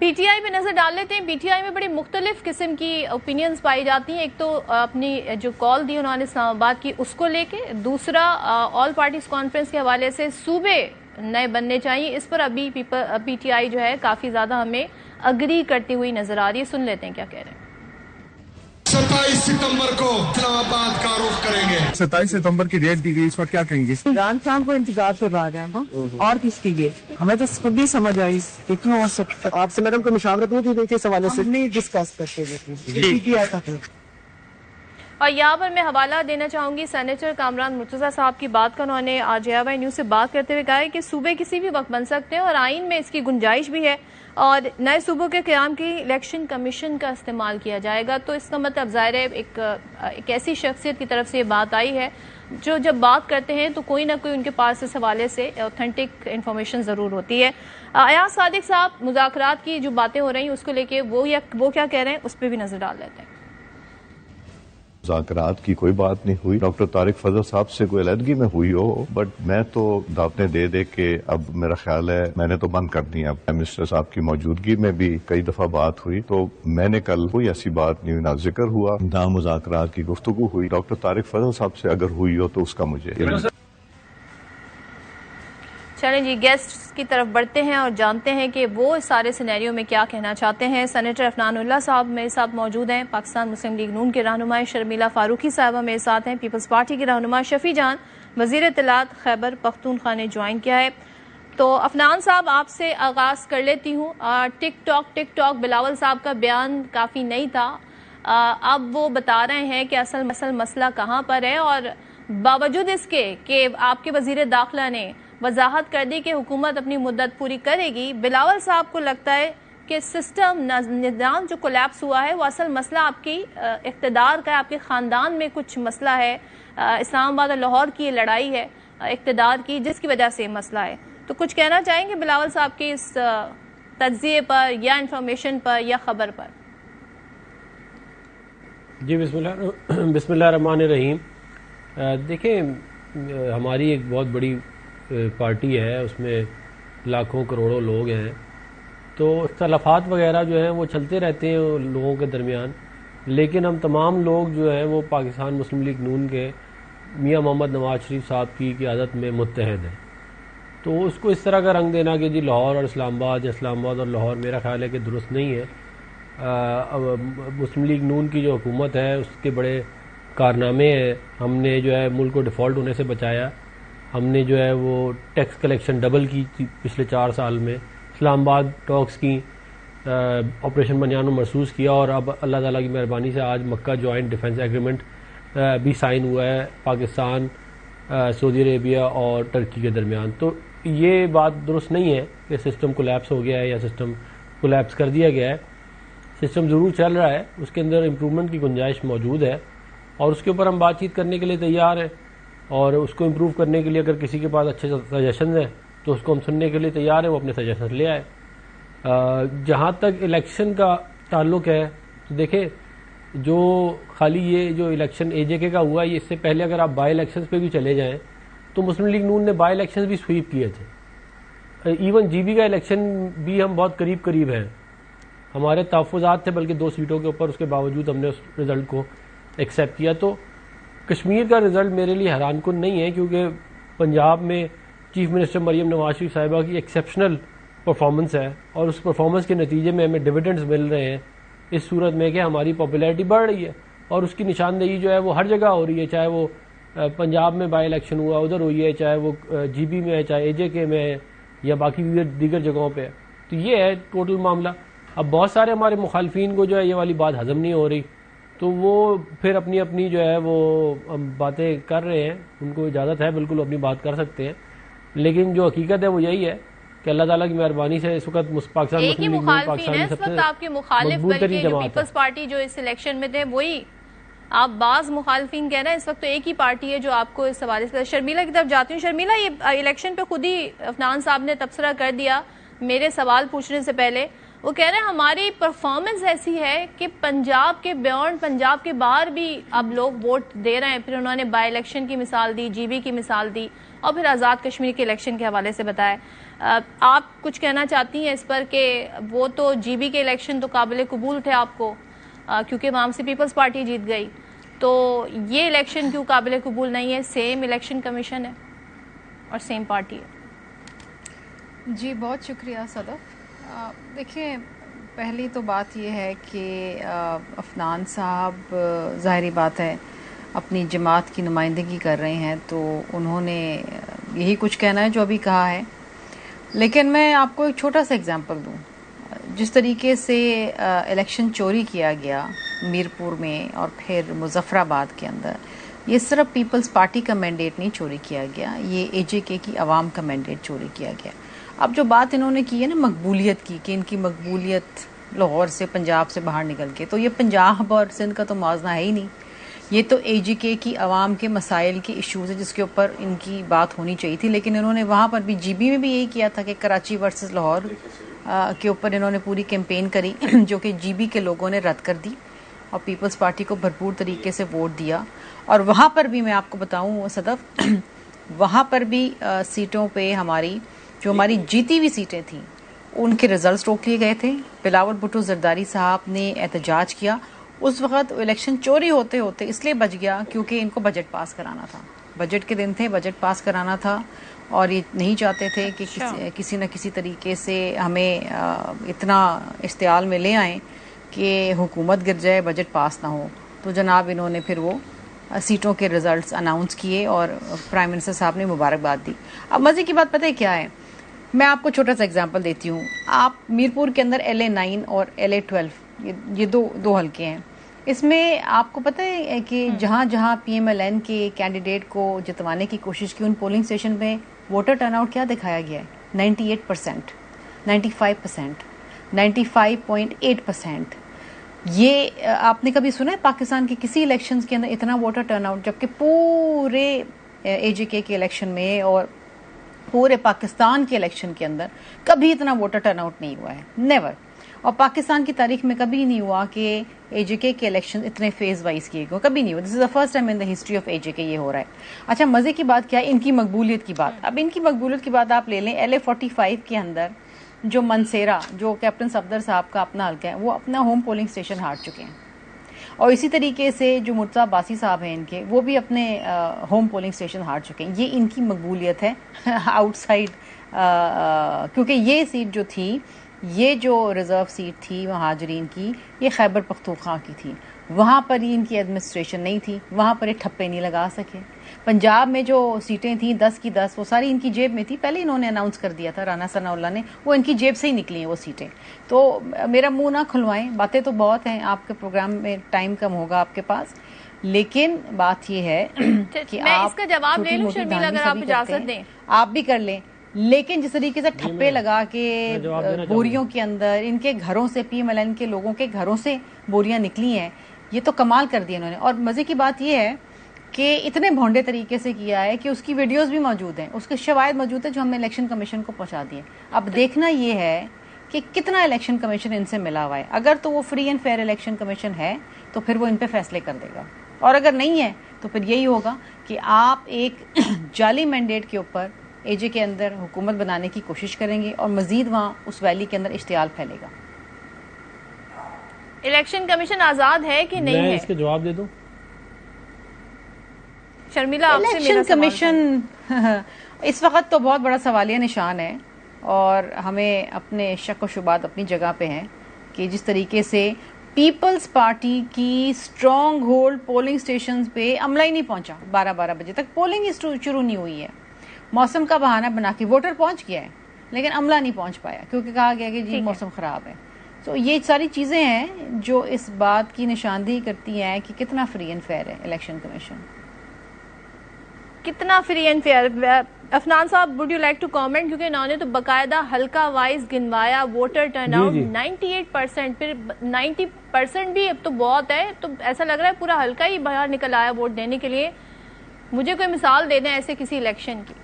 P T I پہ نظر ڈال لیتے ہیں. پی ٹی آئی میں بڑی مختلف قسم کی اوپینینز پائی جاتی ہیں. ایک تو اپنی جو کال دی انہوں نے اسلام آباد کی اس کو لے کے, دوسرا آل پارٹیز کانفرنس کے حوالے سے صوبے نئے بننے چاہیے. اس پر ابھی پی ٹی آئی جو ہے کافی زیادہ ہمیں اگری کرتی ہوئی نظر آ رہی ہے. سن لیتے ہیں کیا کہہ رہے ہیں. 27 ستمبر کو اسلام آباد کا رخ کریں گے. 27 ستمبر کی ڈیٹ دی گئی, اس وقت کیا کہیں گے؟ عمران خان کو انتظار تو رہا ہے اور کس کی گئے, ہمیں تو خود ہی سمجھ آئی اتنا ہو سکتا. آپ سے میڈم کو مشاورت نہیں دی اس حوالے سے نہیں ڈسکس کرتے. اور یہاں پر میں حوالہ دینا چاہوں گی سینیٹر کامران مرتضیٰ صاحب کی بات کا. انہوں نے آج AIY نیوز سے بات کرتے ہوئے کہا ہے کہ صوبے کسی بھی وقت بن سکتے ہیں اور آئین میں اس کی گنجائش بھی ہے, اور نئے صوبوں کے قیام کی الیکشن کمیشن کا استعمال کیا جائے گا. تو اس کا مطلب ظاہر ہے ایک ایسی شخصیت کی طرف سے یہ بات آئی ہے جو جب بات کرتے ہیں تو کوئی نہ کوئی ان کے پاس اس حوالے سے اوتھینٹک انفارمیشن ضرور ہوتی ہے. ایاز صادق صاحب, مذاکرات کی جو باتیں ہو رہی ہیں اس کو لے کے وہ کیا کہہ رہے ہیں اس پہ بھی نظر ڈال لیتے ہیں. مذاکرات کی کوئی بات نہیں ہوئی. ڈاکٹر طارق فضل صاحب سے کوئی علیحدگی میں ہوئی ہو, بٹ میں تو دعوتیں دے کے اب میرا خیال ہے میں نے تو بند کر دیا. منسٹر صاحب کی موجودگی میں بھی کئی دفعہ بات ہوئی, تو میں نے کل کوئی ایسی بات نہیں ہوئی, نہ ذکر ہوا نہ مذاکرات کی گفتگو ہوئی. ڈاکٹر طارق فضل صاحب سے اگر ہوئی ہو تو اس کا مجھے. چلیں جی, گیسٹ کی طرف بڑھتے ہیں اور جانتے ہیں کہ وہ اس سارے سینیریو میں کیا کہنا چاہتے ہیں. سینیٹر عفنان اللہ صاحب میرے ساتھ موجود ہیں, پاکستان مسلم لیگ نون کے رہنما شرمیلہ فاروقی صاحبہ میرے ساتھ ہیں, پیپلز پارٹی کے رہنما شفیع جان, وزیر اطلاعات خیبر پختونخوا نے جوائن کیا ہے. تو عفنان صاحب آپ سے آغاز کر لیتی ہوں. ٹک ٹاک بلاول صاحب کا بیان کافی نہیں تھا, اب وہ بتا رہے ہیں کہ اصل مسئلہ کہاں پر ہے, اور باوجود اس کے کہ آپ کے وزیر داخلہ نے وضاحت کر دی کہ حکومت اپنی مدت پوری کرے گی, بلاول صاحب کو لگتا ہے کہ سسٹم نظام جو کولیپس ہوا ہے وہ اصل مسئلہ آپ کی اقتدار کا ہے, آپ کے خاندان میں کچھ مسئلہ ہے, اسلام آباد اور لاہور کی یہ لڑائی ہے اقتدار کی جس کی وجہ سے یہ مسئلہ ہے. تو کچھ کہنا چاہیں گے بلاول صاحب کے اس تجزیے پر یا انفارمیشن پر یا خبر پر؟ جی بسم اللہ الرحمن الرحیم. دیکھیں, ہماری ایک بہت بڑی پارٹی ہے, اس میں لاکھوں کروڑوں لوگ ہیں, تو اختلافات وغیرہ جو ہیں وہ چلتے رہتے ہیں لوگوں کے درمیان, لیکن ہم تمام لوگ جو ہیں وہ پاکستان مسلم لیگ نون کے میاں محمد نواز شریف صاحب کی قیادت میں متحد ہیں. تو اس کو اس طرح کا رنگ دینا کہ جی لاہور اور اسلام آباد یا اسلام آباد اور لاہور, میرا خیال ہے کہ درست نہیں ہے. مسلم لیگ نون کی جو حکومت ہے اس کے بڑے کارنامے ہیں. ہم نے جو ہے ملک کو ڈیفالٹ ہونے سے بچایا, ہم نے جو ہے وہ ٹیکس کلیکشن ڈبل کی پچھلے 4 سال میں, اسلام آباد ٹاکس کی, آپریشن بنیان و مرسوس کیا, اور اب اللہ تعالیٰ کی مہربانی سے آج مکہ جوائنٹ ڈیفنس ایگریمنٹ بھی سائن ہوا ہے پاکستان, سعودی عربیہ اور ٹرکی کے درمیان. تو یہ بات درست نہیں ہے کہ سسٹم کولیپس ہو گیا ہے یا سسٹم کولیپس کر دیا گیا ہے. سسٹم ضرور چل رہا ہے, اس کے اندر امپرومنٹ کی گنجائش موجود ہے, اور اس کے اوپر ہم بات چیت کرنے کے لیے تیار ہیں, اور اس کو امپروو کرنے کے لیے اگر کسی کے پاس اچھے سجیشنز ہیں تو اس کو ہم سننے کے لیے تیار ہیں, وہ اپنے سجیشن لے آئے. جہاں تک الیکشن کا تعلق ہے تو دیکھیں, جو خالی یہ جو الیکشن AJK کا ہوا ہے, اس سے پہلے اگر آپ بائی الیکشنز پہ بھی چلے جائیں تو مسلم لیگ نون نے بائی الیکشنز بھی سویپ کیے تھے. ایون GB کا الیکشن بھی ہم بہت قریب ہیں, ہمارے تحفظات تھے بلکہ 2 سیٹوں کے اوپر, اس کے باوجود ہم نے اس رزلٹ کو ایکسیپٹ کیا. تو کشمیر کا رزلٹ میرے لیے حیران کن نہیں ہے, کیونکہ پنجاب میں چیف منسٹر مریم نواز شریف صاحبہ کی ایکسیپشنل پرفارمنس ہے, اور اس پرفارمنس کے نتیجے میں ہمیں ڈویڈنڈز مل رہے ہیں, اس صورت میں کہ ہماری پاپولیرٹی بڑھ رہی ہے, اور اس کی نشاندہی جو ہے وہ ہر جگہ ہو رہی ہے, چاہے وہ پنجاب میں بائی الیکشن ہوا ادھر ہوئی ہے, چاہے وہ GB میں ہے, چاہے AJK میں ہے, یا باقی دیگر جگہوں پہ ہے. تو یہ ہے ٹوٹل معاملہ. اب بہت سارے ہمارے مخالفین کو جو ہے یہ والی بات ہضم نہیں ہو رہی, تو وہ پھر اپنی جو ہے وہ باتیں کر رہے ہیں, ان کو اجازت ہے بالکل اپنی بات کر سکتے ہیں, لیکن جو حقیقت ہے وہ یہی ہے کہ اللہ تعالیٰ کی مہربانی سے اس وقت پاکستان ایک ہی مخالفین ہے اس وقت آپ کے مخالف, بلکہ جو پیپلز پارٹی جو اس الیکشن میں تھے وہی آپ بعض مخالفین کہہ رہے ہیں اس وقت تو ایک ہی پارٹی ہے جو آپ کو اس حوالے سے. شرمیلہ کی طرف جاتی ہوں. شرمیلہ, یہ الیکشن پہ خود ہی عفنان صاحب نے تبصرہ کر دیا میرے سوال پوچھنے سے پہلے, وہ کہہ رہے ہیں ہماری پرفارمنس ایسی ہے کہ پنجاب کے بیونڈ، پنجاب کے باہر بھی اب لوگ ووٹ دے رہے ہیں. پھر انہوں نے بائی الیکشن کی مثال دی، جی بی کی مثال دی، اور پھر آزاد کشمیر کے الیکشن کے حوالے سے بتایا. آپ کچھ کہنا چاہتی ہیں اس پر کہ وہ تو جی بی کے الیکشن تو قابل قبول تھے آپ کو کیونکہ وہاں سے پیپلز پارٹی جیت گئی، تو یہ الیکشن کیوں قابل قبول نہیں ہے؟ سیم الیکشن کمیشن ہے اور سیم پارٹی ہے. جی بہت شکریہ صدف. دیکھیں پہلی تو بات یہ ہے کہ عفنان صاحب ظاہری بات ہے اپنی جماعت کی نمائندگی کر رہے ہیں، تو انہوں نے یہی کچھ کہنا ہے جو ابھی کہا ہے. لیکن میں آپ کو ایک چھوٹا سا اگزامپل دوں. جس طریقے سے الیکشن چوری کیا گیا میرپور میں اور پھر مظفر آباد کے اندر، یہ صرف پیپلز پارٹی کا مینڈیٹ نہیں چوری کیا گیا، یہ اے جے کے کی عوام کا مینڈیٹ چوری کیا گیا. اب جو بات انہوں نے کی ہے نا مقبولیت کی، کہ ان کی مقبولیت لاہور سے پنجاب سے باہر نکل کے، تو یہ پنجاب اور سندھ کا تو موازنہ ہے ہی نہیں. یہ تو اے جے کے کی عوام کے مسائل کے ایشوز ہیں جس کے اوپر ان کی بات ہونی چاہیے تھی. لیکن انہوں نے وہاں پر بھی جی بی میں بھی یہی کیا تھا کہ کراچی ورسز لاہور کے اوپر انہوں نے پوری کیمپین کری جو کہ جی بی کے لوگوں نے رد کر دی اور پیپلز پارٹی کو بھرپور طریقے سے ووٹ دیا. اور وہاں پر بھی میں آپ کو بتاؤں صدف، وہاں پر بھی سیٹوں پہ جو ہماری جیتی ہوئی سیٹیں تھیں ان کے رزلٹس روک لیے گئے تھے. بلاول بھٹو زرداری صاحب نے احتجاج کیا. اس وقت الیکشن چوری ہوتے ہوتے اس لیے بچ گیا کیونکہ ان کو بجٹ پاس کرانا تھا، بجٹ کے دن تھے، بجٹ پاس کرانا تھا، اور یہ نہیں چاہتے تھے کہ کسی نہ کسی طریقے سے ہمیں اتنا اشتعال میں لے آئیں کہ حکومت گر جائے، بجٹ پاس نہ ہو. تو جناب انہوں نے پھر وہ سیٹوں کے رزلٹس اناؤنس کیے اور پرائم منسٹر صاحب نے مبارکباد دی. اب مزے کی بات پتہ ہے کیا ہے؟ میں آپ کو چھوٹا سا ایگزامپل دیتی ہوں. آپ میرپور کے اندر LA 9 اور LA 12 یہ دو حلقے ہیں. اس میں آپ کو پتہ ہے کہ جہاں جہاں PMLN کے کینڈیڈیٹ کو جتوانے کی کوشش کی ان پولنگ اسٹیشن میں ووٹر ٹرن آؤٹ کیا دکھایا گیا ہے؟ 98%، 95%، 95.8%. یہ آپ نے کبھی سنا ہے پاکستان کے کسی الیکشنز کے اندر اتنا ووٹر ٹرن آؤٹ؟ جبکہ پورے اے جے کے الیکشن میں اور پورے پاکستان کے الیکشن کے اندر کبھی اتنا ووٹر ٹرن آؤٹ نہیں ہوا ہے، نیور. اور پاکستان کی تاریخ میں کبھی نہیں ہوا کہ اے جے کے الیکشن اتنے فیز وائز کیے گئے، کبھی نہیں ہوا. This is the first time in the history of A J K یہ ہو رہا ہے. اچھا مزے کی بات کیا ہے؟ ان کی مقبولیت کی بات. اب ان کی مقبولیت کی بات آپ لے لیں. LA 45 کے اندر جو منسیرا، جو کیپٹن صفدر صاحب کا اپنا حلقہ ہے، وہ اپنا ہوم پولنگ اسٹیشن ہار چکے ہیں. اور اسی طریقے سے جو مرتضیٰ عباسی صاحب ہیں ان کے، وہ بھی اپنے ہوم پولنگ اسٹیشن ہار چکے ہیں. یہ ان کی مقبولیت ہے آؤٹ سائڈ، کیونکہ یہ سیٹ جو تھی، یہ جو ریزرو سیٹ تھی مہاجرین کی، یہ خیبر پختونخوا کی تھی. وہاں پر ہی ان کی ایڈمنسٹریشن نہیں تھی، وہاں پر یہ ٹھپے نہیں لگا سکے. پنجاب میں جو سیٹیں تھیں 10 کی 10، وہ ساری ان کی جیب میں تھی. پہلے انہوں نے اناؤنس کر دیا تھا، رانا ثناء اللہ نے، وہ ان کی جیب سے ہی نکلی ہیں وہ سیٹیں. تو میرا منہ نہ کھلوائیں، باتیں تو بہت ہیں، آپ کے پروگرام میں ٹائم کم ہوگا آپ کے پاس. لیکن بات یہ ہے کہ میں اس کا جواب لے لوں شرمیلا اگر آپ اجازت دیں؟ آپ بھی کر لیں. لیکن جس طریقے سے ٹھپے لگا کے بوریوں کے اندر ان کے گھروں سے، PMLN کے لوگوں کے گھروں سے بوریاں نکلی ہیں، یہ تو کمال کر دیا انہوں نے. اور مزے کی بات یہ ہے کہ اتنے بھونڈے طریقے سے کیا ہے کہ اس کی ویڈیوز بھی موجود ہیں، اس کے شواہد موجود ہیں جو ہم نے الیکشن کمیشن کو پہنچا دیے. اب دیکھنا یہ ہے کہ کتنا الیکشن کمیشن ان سے ملا ہوا ہے. اگر تو وہ free and fair election commission ہے تو پھر وہ ان پہ فیصلے کر دے گا، اور اگر نہیں ہے تو پھر یہی ہوگا کہ آپ ایک جعلی مینڈیٹ کے اوپر اے جے کے اندر حکومت بنانے کی کوشش کریں گے اور مزید وہاں اس ویلی کے اندر اشتعال پھیلے گا. الیکشن کمیشن آزاد ہے کہ نہیں ہے؟ میں اس کے جواب دے دوں. شرمیلا آپ سے الیکشن کمیشن اس وقت تو بہت بڑا سوالیہ نشان ہے، اور ہمیں اپنے شک و شبہات اپنی جگہ پہ ہیں کہ جس طریقے سے پیپلز پارٹی کی اسٹرانگ ہولڈ پولنگ اسٹیشنز پہ عملہ ہی نہیں پہنچا. 12 بجے تک پولنگ ہی شروع نہیں ہوئی ہے. موسم کا بہانہ بنا کے ووٹر پہنچ گیا ہے لیکن عملہ نہیں پہنچ پایا کیونکہ کہا گیا کہ جی موسم خراب ہے. تو یہ ساری چیزیں ہیں جو اس بات کی نشاندہی کرتی ہیں کہ کتنا فری اینڈ فیئر ہے الیکشن کمیشن. کتنا فری اینڈ فیئر. عفنان صاحب would you like to comment? کیونکہ انہوں نے تو باقاعدہ حلقہ وائز گنوایا ووٹر ٹرن آؤٹ 98%، پھر 90% بھی اب تو بہت ہے. تو ایسا لگ رہا ہے پورا حلقہ ہی باہر نکل آیا ووٹ دینے کے لیے. مجھے کوئی مثال دے دیں ایسے کسی الیکشن کی.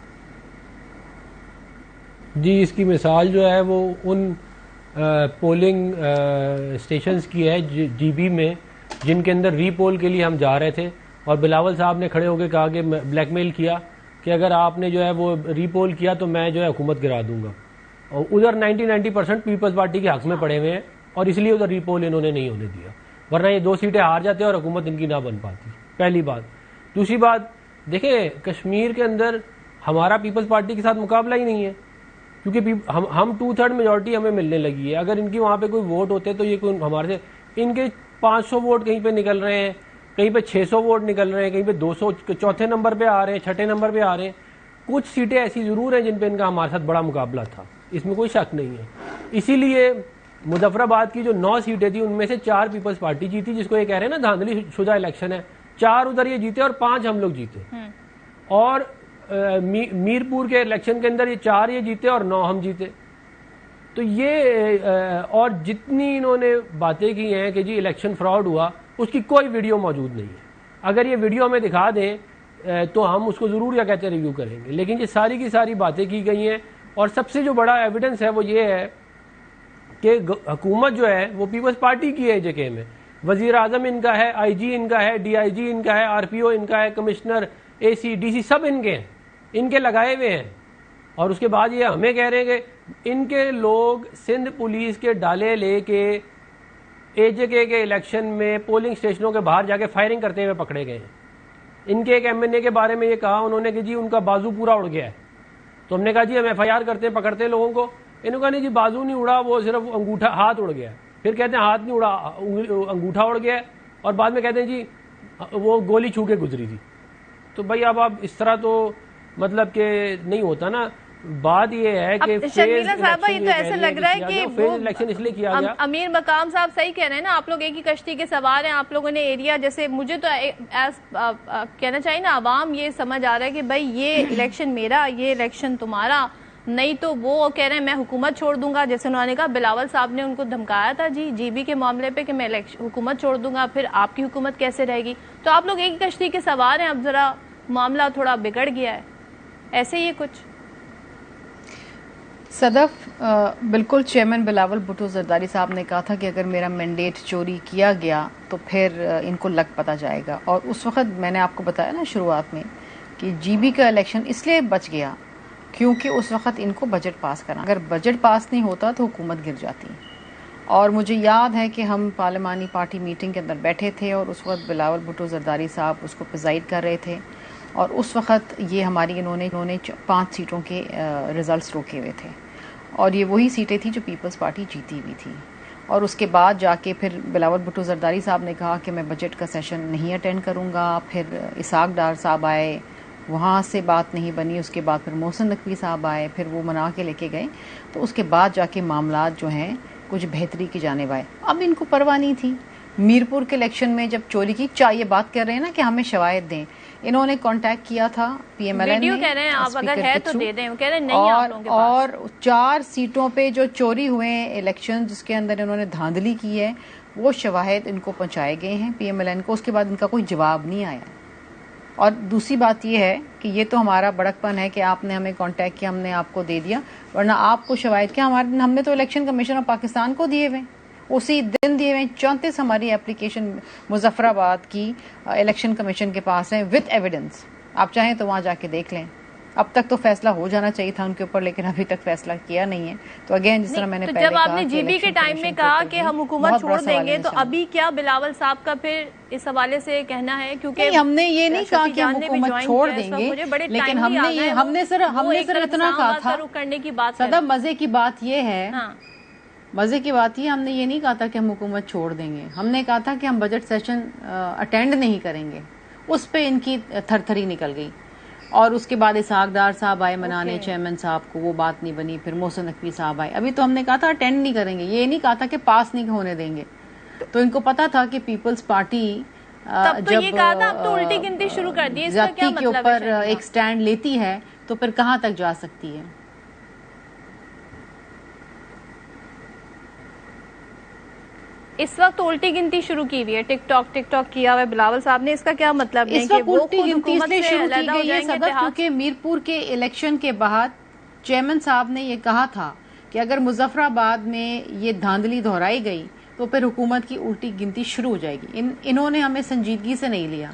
جی اس کی مثال جو ہے وہ ان پولنگ اسٹیشنز کی ہے جی بی میں، جن کے اندر ری پول کے لیے ہم جا رہے تھے، اور بلاول صاحب نے کھڑے ہو کے کہا کہ بلیک میل کیا کہ اگر آپ نے جو ہے وہ ری پول کیا تو میں جو ہے حکومت گرا دوں گا، اور ادھر 90% پیپلز پارٹی کے حق میں پڑے ہوئے ہیں، اور اس لیے ادھر ری پول انہوں نے نہیں ہونے دیا، ورنہ یہ 2 سیٹیں ہار جاتے اور حکومت ان کی نہ بن پاتی. پہلی بات. دوسری بات، دیکھیں کشمیر کے اندر ہمارا پیپلز پارٹی کے ساتھ مقابلہ ہی نہیں ہے، کیونکہ ہم 2/3 میجورٹی ہمیں ملنے لگی ہے. اگر ان کی وہاں پہ کوئی ووٹ ہوتے تو یہ کوئی ہمارے سے، ان کے 500 ووٹ کہیں پہ نکل رہے ہیں، کہیں پہ 600 ووٹ نکل رہے ہیں، کہیں پہ 200 چوتھے نمبر پہ آ رہے ہیں، چھٹے نمبر پہ آ رہے ہیں. کچھ سیٹیں ایسی ضرور ہیں جن پہ ان کا ہمارے ساتھ بڑا مقابلہ تھا، اس میں کوئی شک نہیں ہے. اسی لیے مظفر آباد کی جو 9 سیٹیں تھیں ان میں سے 4 پیپلز پارٹی جیتی، جس کو یہ کہہ رہے ہیں نا دھاندلی شدہ الیکشن ہے. 4 ادھر یہ جیتے اور 5 ہم لوگ جیتے. اور میرپور کے الیکشن کے اندر یہ 4 یہ جیتے اور 9 ہم جیتے. تو یہ اور جتنی انہوں نے باتیں کی ہیں کہ جی الیکشن فراڈ ہوا، اس کی کوئی ویڈیو موجود نہیں ہے. اگر یہ ویڈیو ہمیں دکھا دیں تو ہم اس کو ضرور یا کہتے ریویو کریں گے. لیکن یہ ساری کی ساری باتیں کی گئی ہیں، اور سب سے جو بڑا ایویڈنس ہے وہ یہ ہے کہ حکومت جو ہے وہ پیپلز پارٹی کی ہے. جگہ میں وزیر اعظم ان کا ہے، آئی جی ان کا ہے، ڈی آئی جی ان کا ہے، آر پی او ان کا ہے، کمشنر، اے سی ڈی سی سب ان کے ہیں، ان کے لگائے ہوئے ہیں. اور اس کے بعد یہ ہمیں کہہ رہے ہیں کہ ان کے لوگ سندھ پولیس کے ڈالے لے کے اے جے کے الیکشن میں پولنگ اسٹیشنوں کے باہر جا کے فائرنگ کرتے ہوئے پکڑے گئے ہیں. ان کے ایک ایم این اے کے بارے میں یہ کہا انہوں نے کہ جی ان کا بازو پورا اڑ گیا ہے. تو ہم نے کہا جی ہم ایف آئی آر کرتے ہیں، پکڑتے ہیں لوگوں کو. انہوں نے کہا نہیں جی بازو نہیں اڑا، وہ صرف انگوٹھا ہاتھ اڑ گیا ہے. پھر کہتے ہیں ہاتھ نہیں اڑا، انگوٹھا اڑ گیا ہے. اور بعد میں کہتے ہیں جی وہ گولی چھو کے گزری تھی. تو بھائی اب اس طرح تو مطلب کہ نہیں ہوتا نا. بات یہ ہے کہ شرمیلا صاحبہ یہ تو ایسے لگ رہا ہے کہ فیز الیکشن اس لیے کیا گیا. امیر مقام صاحب صحیح کہہ رہے ہیں نا، آپ لوگ ایک ہی کشتی کے سوار ہیں. آپ لوگوں نے ایریا جیسے، مجھے تو کہنا چاہیے نا عوام یہ سمجھ آ رہا ہے کہ بھائی یہ الیکشن میرا، یہ الیکشن تمہارا نہیں. تو وہ کہہ رہے ہیں میں حکومت چھوڑ دوں گا، جیسے انہوں نے کہا بلاول صاحب نے ان کو دھمکایا تھا جی بی کے معاملے پہ کہ میں حکومت چھوڑ دوں گا، پھر آپ کی حکومت کیسے رہے گی. تو آپ لوگ ایک ہی کشتی کے سوار ہیں. اب ذرا معاملہ تھوڑا بگڑ گیا ہے، ایسے ہی کچھ. صدف، بالکل چیئرمین بلاول بھٹو زرداری صاحب نے کہا تھا کہ اگر میرا مینڈیٹ چوری کیا گیا تو پھر ان کو لگ پتا جائے گا. اور اس وقت میں نے آپ کو بتایا نا شروعات میں کہ جی بی کا الیکشن اس لیے بچ گیا کیونکہ اس وقت ان کو بجٹ پاس کرنا، اگر بجٹ پاس نہیں ہوتا تو حکومت گر جاتی. اور مجھے یاد ہے کہ ہم پارلیمانی پارٹی میٹنگ کے اندر بیٹھے تھے اور اس وقت بلاول بھٹو زرداری صاحب اس کو پریزائڈ کر رہے تھے، اور اس وقت یہ ہماری انہوں نے 5 سیٹوں کے ریزلٹس روکے ہوئے تھے، اور یہ وہی سیٹیں تھیں جو پیپلز پارٹی جیتی ہوئی تھی. اور اس کے بعد جا کے پھر بلاول بھٹو زرداری صاحب نے کہا کہ میں بجٹ کا سیشن نہیں اٹینڈ کروں گا. پھر اسحاق ڈار صاحب آئے، وہاں سے بات نہیں بنی. اس کے بعد پھر محسن نقوی صاحب آئے، پھر وہ منا کے لے کے گئے. تو اس کے بعد جا کے معاملات جو ہیں کچھ بہتری کی جانب آئے. اب ان کو پرواہ نہیں تھی. میرپور کے الیکشن میں جب چوری کی، یہ بات کر رہے ہیں نا کہ ہمیں شواہد دیں، انہوں نے کانٹیکٹ کیا تھا P M L N video کہہ رہے ہیں آپ اگر ہے تو دے دیں، کہہ رہے ہیں نہیں آپ لوگوں کے پاس. اور 4 سیٹوں پہ جو چوری ہوئے ہیں الیکشن جس کے اندر انہوں نے دھاندلی کی ہے، وہ شواہد ان کو پہنچائے گئے ہیں پی ایم ایل این کو. اس کے بعد ان کا کوئی جواب نہیں آیا. اور دوسری بات یہ ہے کہ یہ تو ہمارا بڑکپن ہے کہ آپ نے ہمیں کانٹیکٹ کیا، ہم نے آپ کو دے دیا، ورنہ آپ کو شواہد کیا؟ ہم نے تو الیکشن کمیشن آف پاکستان کو دیے ہوئے، اسی دن دیے ہوئے. 34 ہماری اپلیکیشن مظفر آباد کی الیکشن کمیشن کے پاس ہیں وتھ ایویڈنس. آپ چاہیں تو وہاں جا کے دیکھ لیں. اب تک تو فیصلہ ہو جانا چاہیے تھا ان کے اوپر، لیکن ابھی تک فیصلہ کیا نہیں ہے. تو اگین جس طرح میں نے پہلے جب آپ نے جی بی کے ٹائم میں کہا کہ ہم حکومت چھوڑ دیں گے، تو ابھی کیا بلاول صاحب کا پھر اس حوالے سے کہنا ہے؟ کیونکہ ہم نے یہ نہیں کہا کہ ہم حکومت چھوڑ دیں گے، لیکن ہم نے صرف اتنا کہا تھا. کرنے کی بات صدف، مزے کی بات یہ ہے، مزے کی بات یہ، ہم نے یہ نہیں کہا تھا کہ ہم حکومت چھوڑ دیں گے. ہم نے کہا تھا کہ ہم بجٹ سیشن اٹینڈ نہیں کریں گے. اس پہ ان کی تھر تھری نکل گئی. اور اس کے بعد اسحاق ڈار صاحب آئے منانے چیئرمین صاحب کو، وہ بات نہیں بنی. پھر محسن نقوی صاحب آئے. ابھی تو ہم نے کہا تھا اٹینڈ نہیں کریں گے، یہ نہیں کہا تھا کہ پاس نہیں ہونے دیں گے. تو ان کو پتا تھا کہ پیپلز پارٹی جب زیادتی کے اوپر ایک سٹینڈ لیتی ہے تو پھر کہاں تک جا سکتی ہے. اس وقت الٹی گنتی شروع کی ہوئی ہے، ٹک ٹاک کیا ہوا ہے بلاول صاحب نے. اس کا کیا مطلب ہے کہ وہ الٹی گنتی اس لیے شروع کی گئی ہے صدف کیونکہ میرپور کے الیکشن کے بعد چیئرمین صاحب نے یہ کہا تھا کہ اگر مظفر آباد میں یہ دھاندلی دہرائی گئی تو پھر حکومت کی الٹی گنتی شروع ہو جائے گی. انہوں نے ہمیں سنجیدگی سے نہیں لیا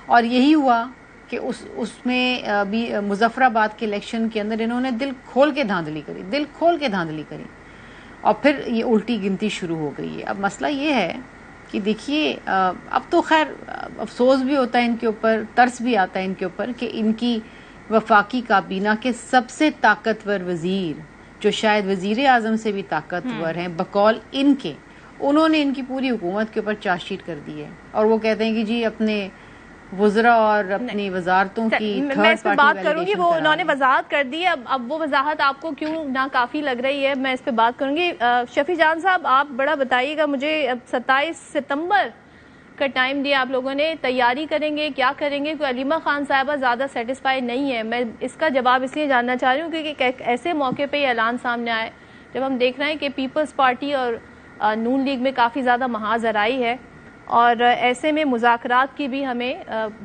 اور یہی ہوا کہ اس میں بھی مظفر آباد کے الیکشن کے اندر انہوں نے دل کھول کے دھاندلی کری اور پھر یہ الٹی گنتی شروع ہو گئی ہے. اب مسئلہ یہ ہے کہ دیکھیے اب تو خیر افسوس بھی ہوتا ہے ان کے اوپر, ترس بھی آتا ہے ان کے اوپر کہ ان کی وفاقی کابینہ کے سب سے طاقتور وزیر, جو شاید وزیر اعظم سے بھی طاقتور ہیں بقول ان کے, انہوں نے ان کی پوری حکومت کے اوپر چارج شیٹ کر دی ہے اور وہ کہتے ہیں کہ جی اپنے وزراء اور اپنی وزارتوں کی میں اس پہ بات کروں گی, وہ انہوں نے وضاحت کر دی ہے. اب وہ وضاحت آپ کو کیوں ناکافی لگ رہی ہے, میں اس پہ بات کروں گی. شفیع جان صاحب, آپ بڑا بتائیے گا مجھے, 27 ستمبر کا ٹائم دیا آپ لوگوں نے, تیاری کریں گے, کیا کریں گے؟ کوئی علیمہ خان صاحبہ زیادہ سیٹسفائی نہیں ہے. میں اس کا جواب اس لیے جاننا چاہ رہی ہوں کیونکہ ایک ایسے موقع پہ یہ اعلان سامنے آئے جب ہم دیکھ رہے ہیں کہ پیپلز پارٹی اور نون لیگ میں کافی زیادہ محاذ آرائی ہے اور ایسے میں مذاکرات کی بھی ہمیں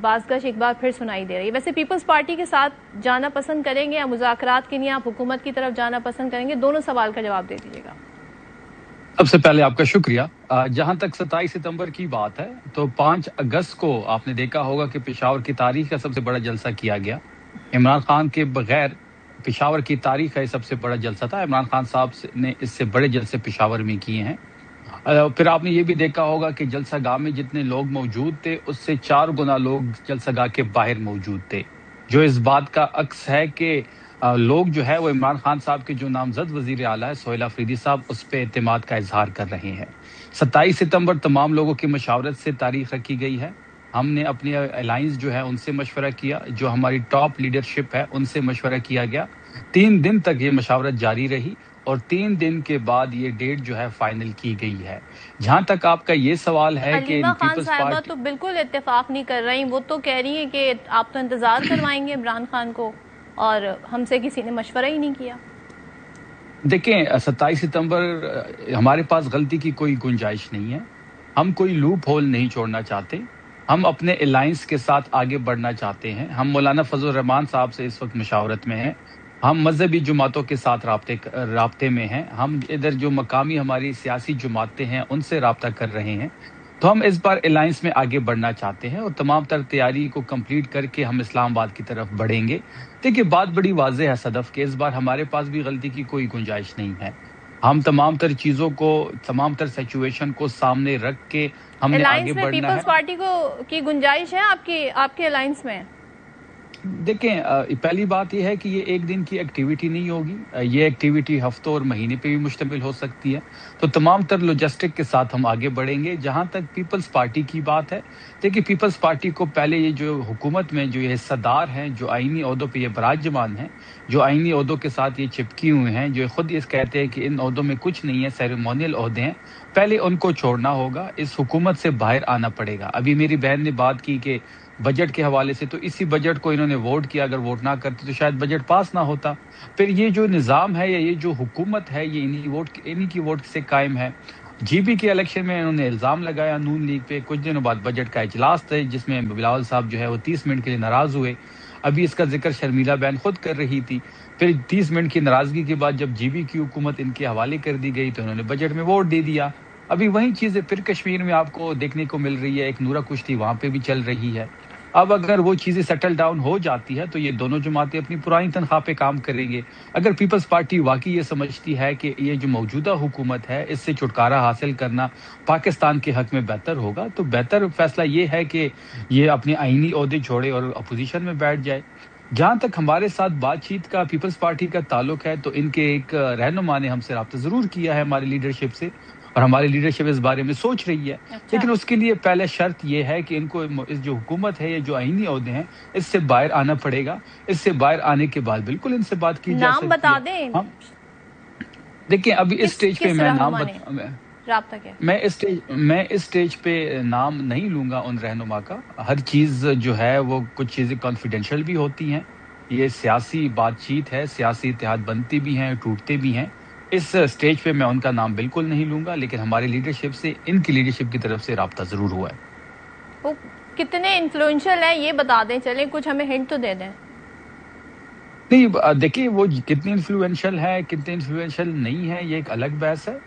بازگشت ایک بار پھر سنائی دے رہی ہے. ویسے پیپلز پارٹی کے ساتھ جانا پسند کریں گے یا مذاکرات کے لیے آپ حکومت کی طرف جانا پسند کریں گے؟ دونوں سوال کا جواب دے دیجیے گا. سب سے پہلے آپ کا شکریہ. جہاں تک 27 ستمبر کی بات ہے تو 5 اگست کو آپ نے دیکھا ہوگا کہ پشاور کی تاریخ کا سب سے بڑا جلسہ کیا گیا. عمران خان کے بغیر پشاور کی تاریخ کا یہ سب سے بڑا جلسہ تھا. عمران خان صاحب نے اس سے بڑے جلسے پشاور میں کیے ہیں. پھر آپ نے یہ بھی دیکھا ہوگا کہ جلسہ گاہ میں جتنے لوگ موجود تھے اس سے 4 گنا لوگ جلسہ گاہ کے باہر موجود تھے, جو اس بات کا عکس ہے کہ لوگ جو ہے وہ عمران خان صاحب کے جو نامزد وزیر اعلیٰ ہے سہیل افریدی صاحب, اس پہ اعتماد کا اظہار کر رہے ہیں. 27 ستمبر تمام لوگوں کی مشاورت سے تاریخ رکھی گئی ہے. ہم نے اپنی الائنس جو ہے ان سے مشورہ کیا, جو ہماری ٹاپ لیڈرشپ ہے ان سے مشورہ کیا گیا. 3 دن تک یہ مشاورت جاری رہی اور 3 دن کے بعد یہ ڈیٹ جو ہے فائنل کی گئی ہے. جہاں تک آپ کا یہ سوال ہے کہ علیمہ خان صاحبہ تو بالکل اتفاق نہیں کر رہی, وہ تو کہہ رہی ہیں کہ آپ تو انتظار کروائیں گے عمران خان کو اور ہم سے کسی نے مشورہ ہی نہیں کیا. دیکھیں 27 ستمبر ہمارے پاس غلطی کی کوئی گنجائش نہیں ہے. ہم کوئی لوپ ہول نہیں چھوڑنا چاہتے. ہم اپنے الائنس کے ساتھ آگے بڑھنا چاہتے ہیں. ہم مولانا فضل الرحمان صاحب سے اس وقت مشاورت میں ہیں. ہم مذہبی جماعتوں کے ساتھ رابطے میں ہیں. ہم ادھر جو مقامی ہماری سیاسی جماعتیں ہیں ان سے رابطہ کر رہے ہیں. تو ہم اس بار الائنس میں آگے بڑھنا چاہتے ہیں اور تمام تر تیاری کو کمپلیٹ کر کے ہم اسلام آباد کی طرف بڑھیں گے. دیکھیے بات بڑی واضح ہے صدف کہ اس بار ہمارے پاس بھی غلطی کی کوئی گنجائش نہیں ہے. ہم تمام تر چیزوں کو, تمام تر سچویشن کو سامنے رکھ کے ہم نے آگے بڑھنا ہے. پیپلز پارٹی کی گنجائش ہے آپ کے الائنس میں؟ دیکھیں پہلی بات یہ ہے کہ یہ ایک دن کی ایکٹیویٹی نہیں ہوگی. یہ ایکٹیویٹی ہفتوں اور مہینے پہ بھی مشتمل ہو سکتی ہے. تو تمام تر لاجسٹک کے ساتھ ہم آگے بڑھیں گے. جہاں تک پیپلز پارٹی کی بات ہے, دیکھیے پیپلز پارٹی کو پہلے یہ جو حکومت میں جو یہ حصہ دار ہیں, جو آئینی عہدوں پہ یہ براجمان ہیں, جو آئینی عہدوں کے ساتھ یہ چپکی ہوئے ہیں, جو خود اس کہتے ہیں کہ ان عہدوں میں کچھ نہیں ہے, سیریمونیل عہدے ہیں, پہلے ان کو چھوڑنا ہوگا. اس حکومت سے باہر آنا پڑے گا. ابھی میری بہن نے بات کی کہ بجٹ کے حوالے سے, تو اسی بجٹ کو انہوں نے ووٹ کیا. اگر ووٹ نہ کرتے تو شاید بجٹ پاس نہ ہوتا. پھر یہ جو نظام ہے یا یہ جو حکومت ہے یہ انہی کی ووٹ سے قائم ہے. جی بی کے الیکشن میں انہوں نے الزام لگایا نون لیگ پہ. کچھ دنوں بعد بجٹ کا اجلاس تھا جس میں بلاول صاحب جو ہے وہ 30 منٹ کے لیے ناراض ہوئے. ابھی اس کا ذکر شرمیلا بہن خود کر رہی تھی. پھر 30 منٹ کی ناراضگی کے بعد جب جی بی کی حکومت ان کے حوالے کر دی گئی تو انہوں نے بجٹ میں ووٹ دے دیا. ابھی وہی چیزیں پھر کشمیر میں آپ کو دیکھنے کو مل رہی ہے. ایک نورا کشتی وہاں پہ بھی چل رہی ہے. اب اگر وہ چیزیں سیٹل ڈاؤن ہو جاتی ہے تو یہ دونوں جماعتیں اپنی پرانی تنخواہ پہ کام کریں گے. اگر پیپلز پارٹی واقعی یہ سمجھتی ہے کہ یہ جو موجودہ حکومت ہے اس سے چھٹکارا حاصل کرنا پاکستان کے حق میں بہتر ہوگا, تو بہتر فیصلہ یہ ہے کہ یہ اپنے آئینی عہدے چھوڑے اور اپوزیشن میں بیٹھ جائے. جہاں تک ہمارے ساتھ بات چیت کا پیپلز پارٹی کا تعلق ہے تو ان کے ایک رہنما نے ہم سے رابطہ ضرور کیا ہے ہماری لیڈرشپ سے, اور ہماری لیڈرشپ اس بارے میں سوچ رہی ہے. لیکن اس کے لیے پہلے شرط یہ ہے کہ ان کو اس جو حکومت ہے, یہ جو آئینی عہدے ہیں, اس سے باہر آنا پڑے گا. اس سے باہر آنے کے بعد بالکل ان سے بات کی جا سکتی ہے. نام بتا دیں. دیکھیں ابھی اس سٹیج پہ میں نام میں اس سٹیج پہ نام نہیں لوں گا ان رہنما کا. ہر چیز جو ہے وہ کچھ چیزیں کانفیڈینشیل بھی ہوتی ہیں. یہ سیاسی بات چیت ہے, سیاسی اتحاد بنتے بھی ہیں, ٹوٹتے بھی ہیں. اس سٹیج پہ میں ان کا نام بالکل نہیں لوں گا, لیکن ہماری لیڈرشپ سے, ان کی لیڈرشپ کی طرف سے رابطہ ضرور ہوا ہے. وہ کتنے انفلوئنشل ہیں یہ بتا دیں, چلیں کچھ ہمیں ہنٹ تو دے دیں. نہیں دیکھیں وہ کتنی انفلوئنشل ہے کتنے انفلوئنشل نہیں ہے یہ ایک الگ بحث ہے.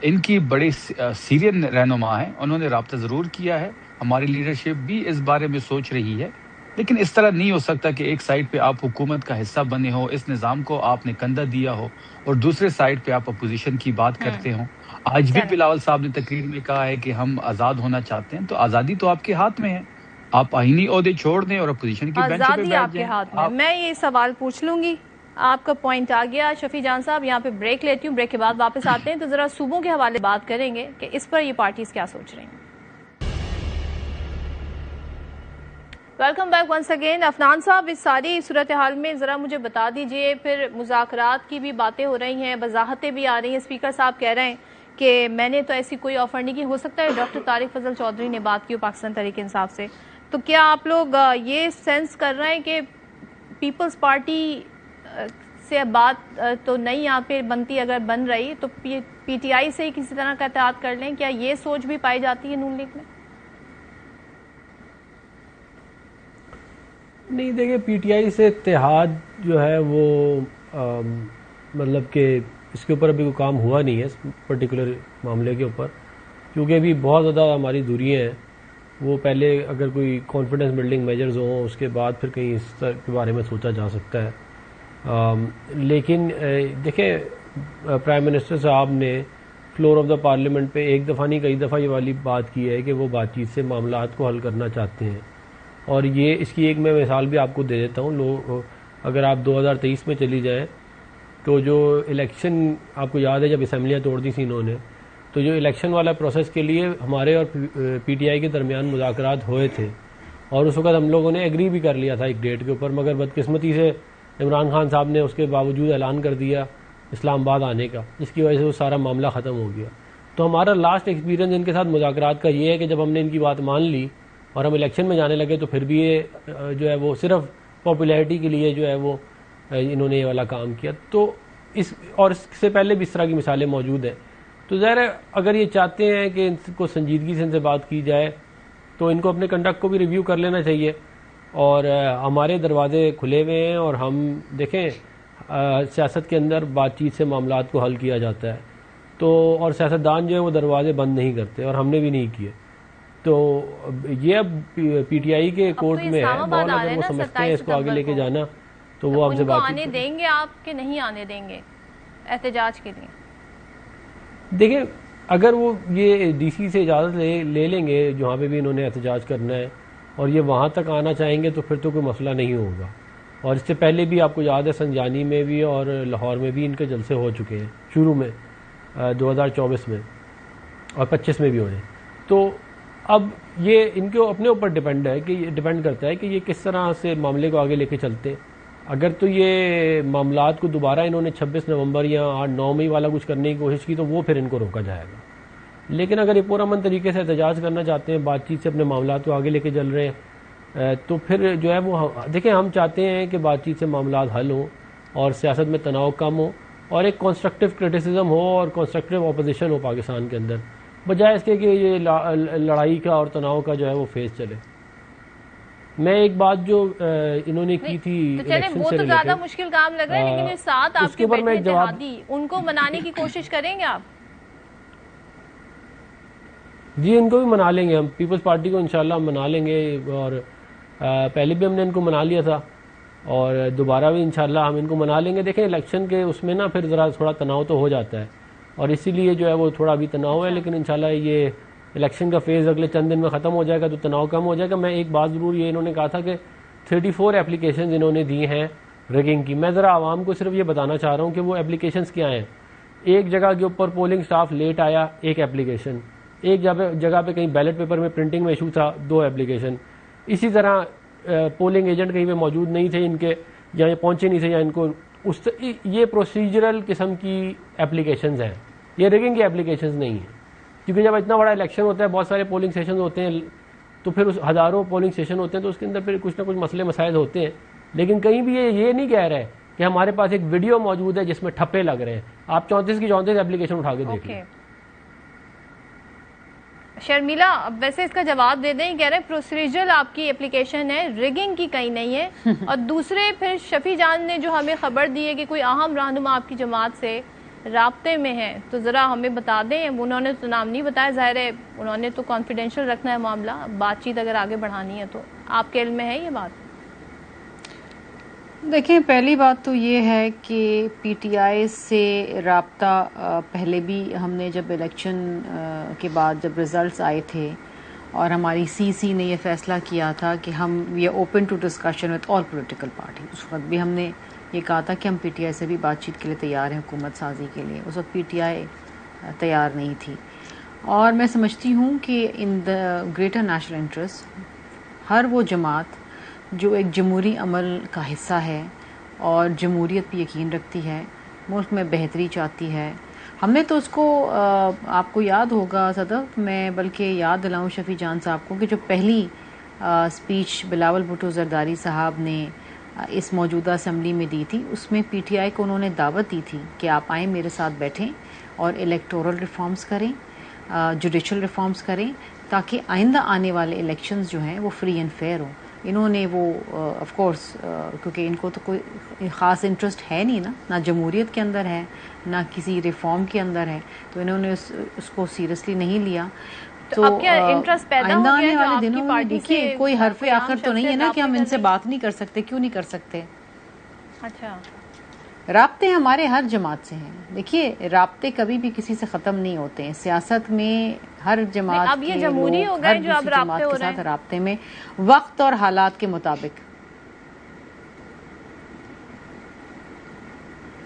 ان کی بڑی سیرین رہنما ہیں, انہوں نے رابطہ ضرور کیا ہے, ہماری لیڈرشپ بھی اس بارے میں سوچ رہی ہے, لیکن اس طرح نہیں ہو سکتا کہ ایک سائڈ پہ آپ حکومت کا حصہ بنے ہو, اس نظام کو آپ نے کندھا دیا ہو, اور دوسرے سائڈ پہ آپ اپوزیشن کی بات کرتے ہوں. آج بھی بلاول صاحب نے تقریر میں کہا ہے کہ ہم آزاد ہونا چاہتے ہیں, تو آزادی تو آپ کے ہاتھ میں ہے, آپ آئینی عہدے چھوڑ دیں اور اپوزیشن کی بینچ پہ آزادی آپ کے ہاتھ میں. میں یہ سوال پوچھ لوں گی, آپ کا پوائنٹ آ گیا. شفیع جان صاحب یہاں پہ بریک لیتی ہوں, بریک کے بعد واپس آتے ہیں تو ذرا صوبوں کے حوالے بات کریں گے کہ اس پر یہ پارٹیز کیا سوچ رہی ہیں. Welcome back once again. Afnan صاحب اس ساری صورتحال میں ذرا مجھے بتا دیجئے, پھر مذاکرات کی بھی باتیں ہو رہی ہیں, وضاحتیں بھی آ رہی ہیں, اسپیکر صاحب کہہ رہے ہیں کہ میں نے تو ایسی کوئی آفر نہیں کی. ہو سکتا ہے ڈاکٹر طارق فضل چودھری نے بات کی ہو پاکستان تحریک انصاف سے, تو کیا آپ لوگ یہ سینس کر رہے ہیں کہ پیپلز پارٹی سے بات تو نہیں یہاں پہ بنتی, اگر بن رہی تو پی ٹی آئی سے ہی کسی طرح کا اتحاد کر لیں؟ کیا یہ سوچ بھی پائی جاتی ہے نون لیگ میں؟ نہیں دیکھیں, پی ٹی آئی سے اتحاد جو ہے وہ مطلب کہ اس کے اوپر ابھی کوئی کام ہوا نہیں ہے اس پرٹیکولر معاملے کے اوپر, کیونکہ ابھی بہت زیادہ ہماری دوریاں ہیں. وہ پہلے اگر کوئی کانفیڈنس بلڈنگ میجرز ہوں اس کے بعد پھر کہیں اس کے بارے میں سوچا جا سکتا ہے. لیکن دیکھیں پرائم منسٹر صاحب نے فلور آف دا پارلیمنٹ پہ ایک دفعہ نہیں کئی دفعہ یہ والی بات کی ہے کہ وہ بات چیت سے معاملات کو حل کرنا چاہتے ہیں. اور یہ اس کی ایک میں مثال بھی آپ کو دے دیتا ہوں. اگر آپ 2023 میں چلی جائیں تو جو الیکشن آپ کو یاد ہے جب اسمبلیاں توڑ دی تھیں انہوں نے, تو جو الیکشن والا پروسیس کے لیے ہمارے اور پی ٹی آئی کے درمیان مذاکرات ہوئے تھے, اور اس وقت ہم لوگوں نے ایگری بھی کر لیا تھا ایک ڈیٹ کے اوپر, مگر بدقسمتی سے عمران خان صاحب نے اس کے باوجود اعلان کر دیا اسلام آباد آنے کا, جس کی وجہ سے وہ سارا معاملہ ختم ہو گیا. تو ہمارا لاسٹ ایکسپیرینس ان کے ساتھ مذاکرات کا یہ ہے کہ جب ہم نے ان کی بات مان لی اور ہم الیکشن میں جانے لگے تو پھر بھی یہ جو ہے وہ صرف پاپولیرٹی کے لیے جو ہے وہ انہوں نے یہ والا کام کیا. تو اس سے پہلے بھی اس طرح کی مثالیں موجود ہیں. تو ظاہر ہے اگر یہ چاہتے ہیں کہ ان کو سنجیدگی سے ان سے بات کی جائے تو ان کو اپنے کنڈکٹ کو بھی ریویو کر لینا چاہیے, اور ہمارے دروازے کھلے ہوئے ہیں, اور ہم دیکھیں سیاست کے اندر بات چیت سے معاملات کو حل کیا جاتا ہے, تو اور سیاستدان جو ہے وہ دروازے بند نہیں کرتے, اور ہم نے بھی نہیں کیے. تو یہ اب پی ٹی آئی کے کورٹ میں ہے بال, اگر وہ سمجھتے ہیں اس کو آگے لے کے جانا تو وہ آپ سے بات آنے دیں گے آپ کہ نہیں آنے دیں گے احتجاج کے لیے؟ دیکھیں اگر وہ یہ ڈی سی سے اجازت لے لیں گے جہاں پہ بھی انہوں نے احتجاج کرنا ہے, اور یہ وہاں تک آنا چاہیں گے تو پھر تو کوئی مسئلہ نہیں ہوگا. اور اس سے پہلے بھی آپ کو یاد ہے سنجانی میں بھی اور لاہور میں بھی ان کے جلسے ہو چکے ہیں شروع میں 2024 میں اور 25 میں بھی ہوئے. تو اب یہ ان کے اپنے اوپر ڈیپینڈ ہے کہ یہ ڈیپینڈ کرتا ہے کہ یہ کس طرح سے معاملے کو آگے لے کے چلتے. اگر تو یہ معاملات کو دوبارہ انہوں نے 26 نومبر یا 8-9 مئی والا کچھ کرنے کی کوشش کی تو وہ پھر ان کو روکا جائے گا. لیکن اگر یہ پرامن طریقے سے احتجاج کرنا چاہتے ہیں, بات چیت سے اپنے معاملات کو آگے لے کے چل رہے ہیں, تو پھر جو ہے وہ دیکھیں ہم چاہتے ہیں کہ بات چیت سے معاملات حل ہوں اور سیاست میں تناؤ کم ہو اور ایک کنسٹرکٹیو کرٹیسزم ہو اور کنسٹرکٹیو اپوزیشن ہو پاکستان کے اندر, بجائے اس کے کہ یہ لڑائی کا اور تناؤ کا جو ہے وہ فیز چلے. میں ایک بات جو انہوں نے کی تھی وہ تو زیادہ مشکل کام لگ رہا ہے, لیکن ساتھ آپ کے بیٹھے اتحادی ان کو منانے کی کوشش کریں گے آپ؟ جی ان کو بھی منا لیں گے ہم, پیپلز پارٹی کو انشاءاللہ ہم منا لیں گے, اور پہلے بھی ہم نے ان کو منا لیا تھا اور دوبارہ بھی انشاءاللہ ہم ان کو منا لیں گے. دیکھیں الیکشن کے اس میں نا پھر ذرا تھوڑا تناؤ تو ہو جاتا ہے, اور اسی لیے جو ہے وہ تھوڑا بھی تناؤ ہے, لیکن انشاءاللہ یہ الیکشن کا فیز اگلے چند دن میں ختم ہو جائے گا تو تناؤ کم ہو جائے گا. میں ایک بات ضرور, یہ انہوں نے کہا تھا کہ 34 اپلیکیشنز انہوں نے دی ہیں ریگنگ کی. میں ذرا عوام کو صرف یہ بتانا چاہ رہا ہوں کہ وہ اپلیکیشنز کیا ہیں. ایک جگہ کے اوپر پولنگ سٹاف لیٹ آیا, ایک اپلیکیشن. ایک جگہ پہ کہیں بیلٹ پیپر میں پرنٹنگ میں ایشو تھا, 2 اپلیکیشن. اسی طرح پولنگ ایجنٹ کہیں پہ موجود نہیں تھے ان کے, یا یہ پہنچے نہیں تھے, یا ان کو یہ پروسیجرل قسم کی اپلیکیشنز ہیں, یہ ریگنگ کی اپلیکیشنز نہیں ہیں. کیونکہ جب اتنا بڑا الیکشن ہوتا ہے, بہت سارے پولنگ سیشنز ہوتے ہیں, تو پھر اس ہزاروں پولنگ سیشن ہوتے ہیں, تو اس کے اندر پھر کچھ نہ کچھ مسئلے مسائل ہوتے ہیں. لیکن کہیں بھی یہ نہیں کہہ رہے کہ ہمارے پاس ایک ویڈیو موجود ہے جس میں ٹھپے لگ رہے ہیں. آپ 34 کی 34 اپلیکیشن اٹھا کے دیکھ لیں. شرمیلا اب ویسے اس کا جواب دے دیں، کہہ رہے ہیں پروسیجرل آپ کی اپلیکیشن ہے، ریگنگ کی کہیں نہیں ہے. اور دوسرے پھر شفیع جان نے جو ہمیں خبر دی ہے کہ کوئی اہم رہنما آپ کی جماعت سے رابطے میں ہے، تو ذرا ہمیں بتا دیں. انہوں نے تو نام نہیں بتایا، ظاہر ہے انہوں نے تو کانفیڈینشیل رکھنا ہے معاملہ، بات چیت اگر آگے بڑھانی ہے تو آپ کے علم میں ہے یہ بات؟ دیکھیں، پہلی بات تو یہ ہے کہ پی ٹی آئی سے رابطہ پہلے بھی ہم نے جب الیکشن کے بعد جب ریزلٹس آئے تھے اور ہماری سی سی نے یہ فیصلہ کیا تھا کہ ہم we are open to discussion with all political party, اس وقت بھی ہم نے یہ کہا تھا کہ ہم پی ٹی آئی سے بھی بات چیت کے لیے تیار ہیں حکومت سازی کے لیے. اس وقت پی ٹی آئی تیار نہیں تھی. اور میں سمجھتی ہوں کہ ان دا گریٹر نیشنل انٹرسٹ ہر وہ جماعت جو ایک جمہوری عمل کا حصہ ہے اور جمہوریت پہ یقین رکھتی ہے، ملک میں بہتری چاہتی ہے. ہم نے تو اس کو آپ کو یاد ہوگا صدف، میں بلکہ یاد دلاؤں شفیع جان صاحب کو کہ جو پہلی اسپیچ بلاول بھٹو زرداری صاحب نے اس موجودہ اسمبلی میں دی تھی، اس میں پی ٹی آئی کو انہوں نے دعوت دی تھی کہ آپ آئیں میرے ساتھ بیٹھیں اور الیکٹورل ریفارمز کریں، جوڈیشل ریفارمز کریں، تاکہ آئندہ آنے والے الیکشنز جو ہیں وہ فری اینڈ فیئر ہوں. انہوں نے وہ آف کورس کیونکہ ان کو تو کوئی خاص انٹرسٹ ہے نہیں نا، نہ جمہوریت کے اندر ہے نہ کسی ریفارم کے اندر ہے، تو انہوں نے اس کو سیریسلی نہیں لیا. تو آئندہ آنے والے دنوں میں دیکھیے کوئی حرف آخر تو نہیں ہے نا کہ ہم ان سے بات نہیں کر سکتے. کیوں نہیں کر سکتے؟ اچھا، رابطے ہمارے ہر جماعت سے ہیں. دیکھیے رابطے کبھی بھی کسی سے ختم نہیں ہوتے ہیں. سیاست میں ہر جماعت اب یہ جمہوری ہو گئے جو اب رابطے ہو رہے ہیں، رابطے میں وقت اور حالات کے مطابق.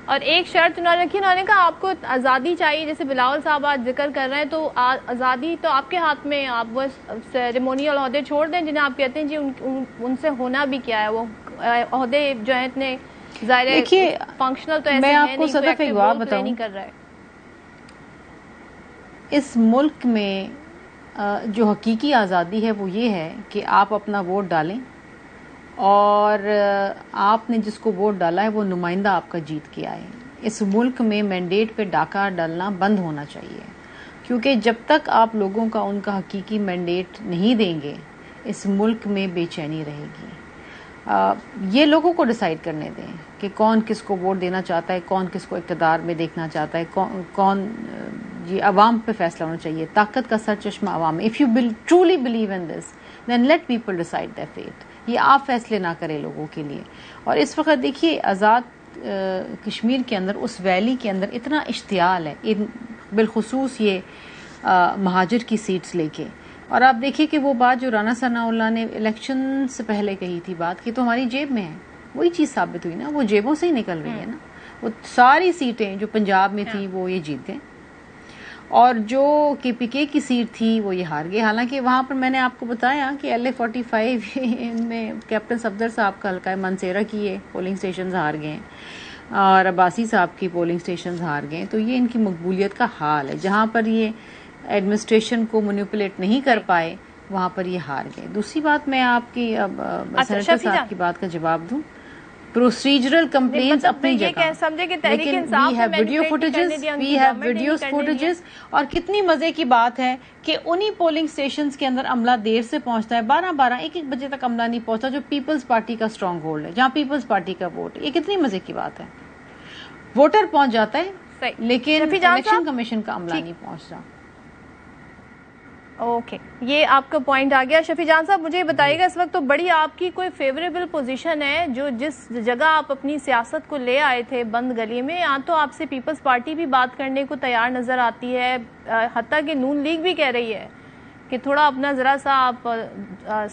اور ایک شرط انہوں نے رکھی، انہوں نے کہا آپ کو آزادی چاہیے. جیسے بلاول صاحب آج ذکر کر رہے ہیں تو آزادی تو آپ کے ہاتھ میں، آپ وہ سیریمونیل عہدے چھوڑ دیں جنہیں آپ کہتے ہیں جی ان سے ہونا بھی کیا ہے. وہ عہدے جو ہیں اتنے ظاہر ہے فنکشنل تو ایسے میں آپ کو نہیں، صدف ایک بات بتاؤں، نہیں کر رہا ہے. اس ملک میں جو حقیقی آزادی ہے وہ یہ ہے کہ آپ اپنا ووٹ ڈالیں اور آپ نے جس کو ووٹ ڈالا ہے وہ نمائندہ آپ کا جیت کے آئے. اس ملک میں مینڈیٹ پہ ڈاکہ ڈالنا بند ہونا چاہیے، کیونکہ جب تک آپ لوگوں کا ان کا حقیقی مینڈیٹ نہیں دیں گے اس ملک میں بے چینی رہے گی. یہ لوگوں کو ڈیسائیڈ کرنے دیں کہ کون کس کو ووٹ دینا چاہتا ہے، کون کس کو اقتدار میں دیکھنا چاہتا ہے، کون یہ عوام پہ فیصلہ ہونا چاہیے. طاقت کا سر چشمہ عوام ہے. If you truly believe in this then let people decide their fate. یہ آپ فیصلے نہ کریں لوگوں کے لیے. اور اس وقت دیکھیے آزاد کشمیر کے اندر، اس ویلی کے اندر اتنا اشتعال ہے، بالخصوص یہ مہاجر کی سیٹس لے کے. اور آپ دیکھیے کہ وہ بات جو رانا ثناء اللہ نے الیکشن سے پہلے کہی تھی بات کی، تو ہماری جیب میں ہے. وہی چیز ثابت ہوئی نا، وہ جیبوں سے ہی نکل رہی ہے نا. وہ ساری سیٹیں جو پنجاب میں تھیں وہ یہ جیت گئے، اور جو کے پی کے کی سیٹ تھی وہ یہ ہار گئے. حالانکہ وہاں پر میں نے آپ کو بتایا کہ LA-45 میں کیپٹن صفدر صاحب کا حلقہ منصیرہ کی یہ پولنگ سٹیشنز ہار گئے اور عباسی صاحب کی پولنگ سٹیشنز ہار گئے. تو یہ ان کی مقبولیت کا حال ہے. جہاں پر یہ ایڈمنسٹریشن کو مینیپولیٹ نہیں کر پائے وہاں پر یہ ہار گئے. دوسری بات میں آپ کی سینیٹر صاحب کی بات کا جواب دوں. پروسیجرل کمپلینٹس اپنی جگہ، لیکن وی ہیو ویڈیو فوٹیجز. اور کتنی مزے کی بات ہے کہ انہی پولنگ سٹیشنز کے اندر عملہ دیر سے پہنچتا ہے، 12 1 بجے تک عملہ نہیں پہنچتا، جو پیپلز پارٹی کا اسٹرانگ ہولڈ ہے، جہاں پیپلز پارٹی کا ووٹ. یہ کتنی مزے کی بات ہے. ووٹر پہنچ جاتا ہے لیکن الیکشن کمیشن کا عملہ نہیں پہنچتا. اوکے، یہ آپ کا پوائنٹ آ گیا. شفیع جان صاحب مجھے بتائیے گا، اس وقت تو بڑی آپ کی کوئی فیوریبل پوزیشن ہے جو جس جگہ آپ اپنی سیاست کو لے آئے تھے بند گلی میں، یہاں تو آپ سے پیپلز پارٹی بھی بات کرنے کو تیار نظر آتی ہے، حتیٰ کہ نون لیگ بھی کہہ رہی ہے کہ تھوڑا اپنا ذرا سا آپ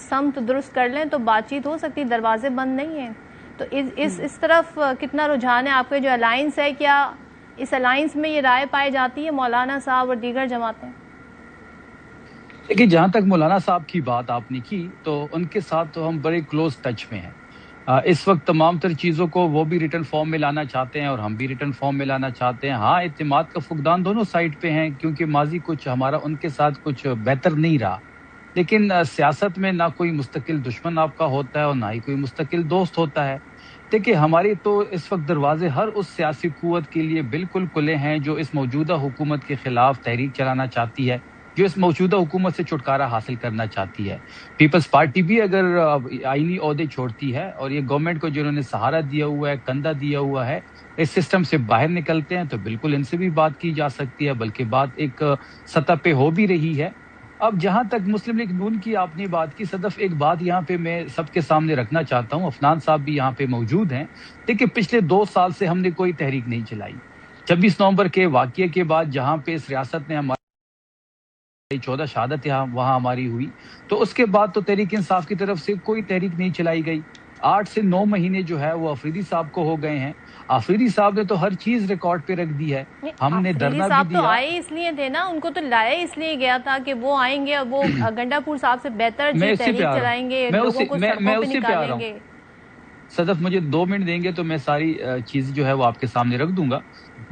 سمت درست کر لیں تو بات چیت ہو سکتی، دروازے بند نہیں ہیں. تو اس طرف کتنا رجحان ہے آپ کے؟ جو الائنس ہے، کیا اس الائنس میں یہ رائے پائی جاتی ہے مولانا صاحب اور دیگر جماعتیں؟ دیکھیے، جہاں تک مولانا صاحب کی بات آپ نے کی تو ان کے ساتھ تو ہم بڑے کلوز ٹچ میں ہیں. اس وقت تمام تر چیزوں کو وہ بھی ریٹرن فارم میں لانا چاہتے ہیں اور ہم بھی ریٹرن فارم میں لانا چاہتے ہیں. ہاں، اعتماد کا فقدان دونوں سائڈ پہ ہیں، کیونکہ ماضی کچھ ہمارا ان کے ساتھ کچھ بہتر نہیں رہا. لیکن سیاست میں نہ کوئی مستقل دشمن آپ کا ہوتا ہے اور نہ ہی کوئی مستقل دوست ہوتا ہے. دیکھیے، ہماری تو اس وقت دروازے ہر اس سیاسی قوت کے لیے بالکل کھلے ہیں جو اس موجودہ حکومت کے خلاف تحریک چلانا چاہتی ہے، جو اس موجودہ حکومت سے چھٹکارا حاصل کرنا چاہتی ہے. پیپلز پارٹی بھی اگر آئینی عہدے چھوڑتی ہے اور یہ گورنمنٹ کو جنہوں نے سہارا دیا ہوا ہے, کندھا دیا ہوا ہے, اس سسٹم سے باہر نکلتے ہیں تو بالکل ان سے بھی بات کی جا سکتی ہے, بلکہ بات ایک سطح پہ ہو بھی رہی ہے. اب جہاں تک مسلم لیگ نون کی آپ نے بات کی صدف, ایک بات یہاں پہ میں سب کے سامنے رکھنا چاہتا ہوں, عفنان صاحب بھی یہاں پہ موجود ہیں. دیکھیں پچھلے 2 سال سے ہم نے کوئی تحریک نہیں چلائی. 26 نومبر کے واقعے کے بعد جہاں پہ اس ریاست نے ہماری 14 شہادت وہاں ہماری ہوئی, تو اس کے بعد تو تحریک انصاف کی طرف سے کوئی تحریک نہیں چلائی گئی. 8 سے 9 مہینے جو ہے وہ آفریدی صاحب کو ہو گئے ہیں. آفریدی صاحب نے تو ہر چیز ریکارڈ پہ رکھ دی ہے. ہم نے دھرنا بھی دیا. تو آئے اس لیے تھے نا, ان کو تو لایا اس لیے گیا تھا کہ وہ آئیں گے اور وہ گنڈا پور صاحب سے بہتر تحریک چلائیں گے, لوگوں کو سڑکوں پہ نکالیں گے. صدف مجھے 2 منٹ دیں گے تو میں ساری چیز جو ہے وہ آپ کے سامنے رکھ دوں گا.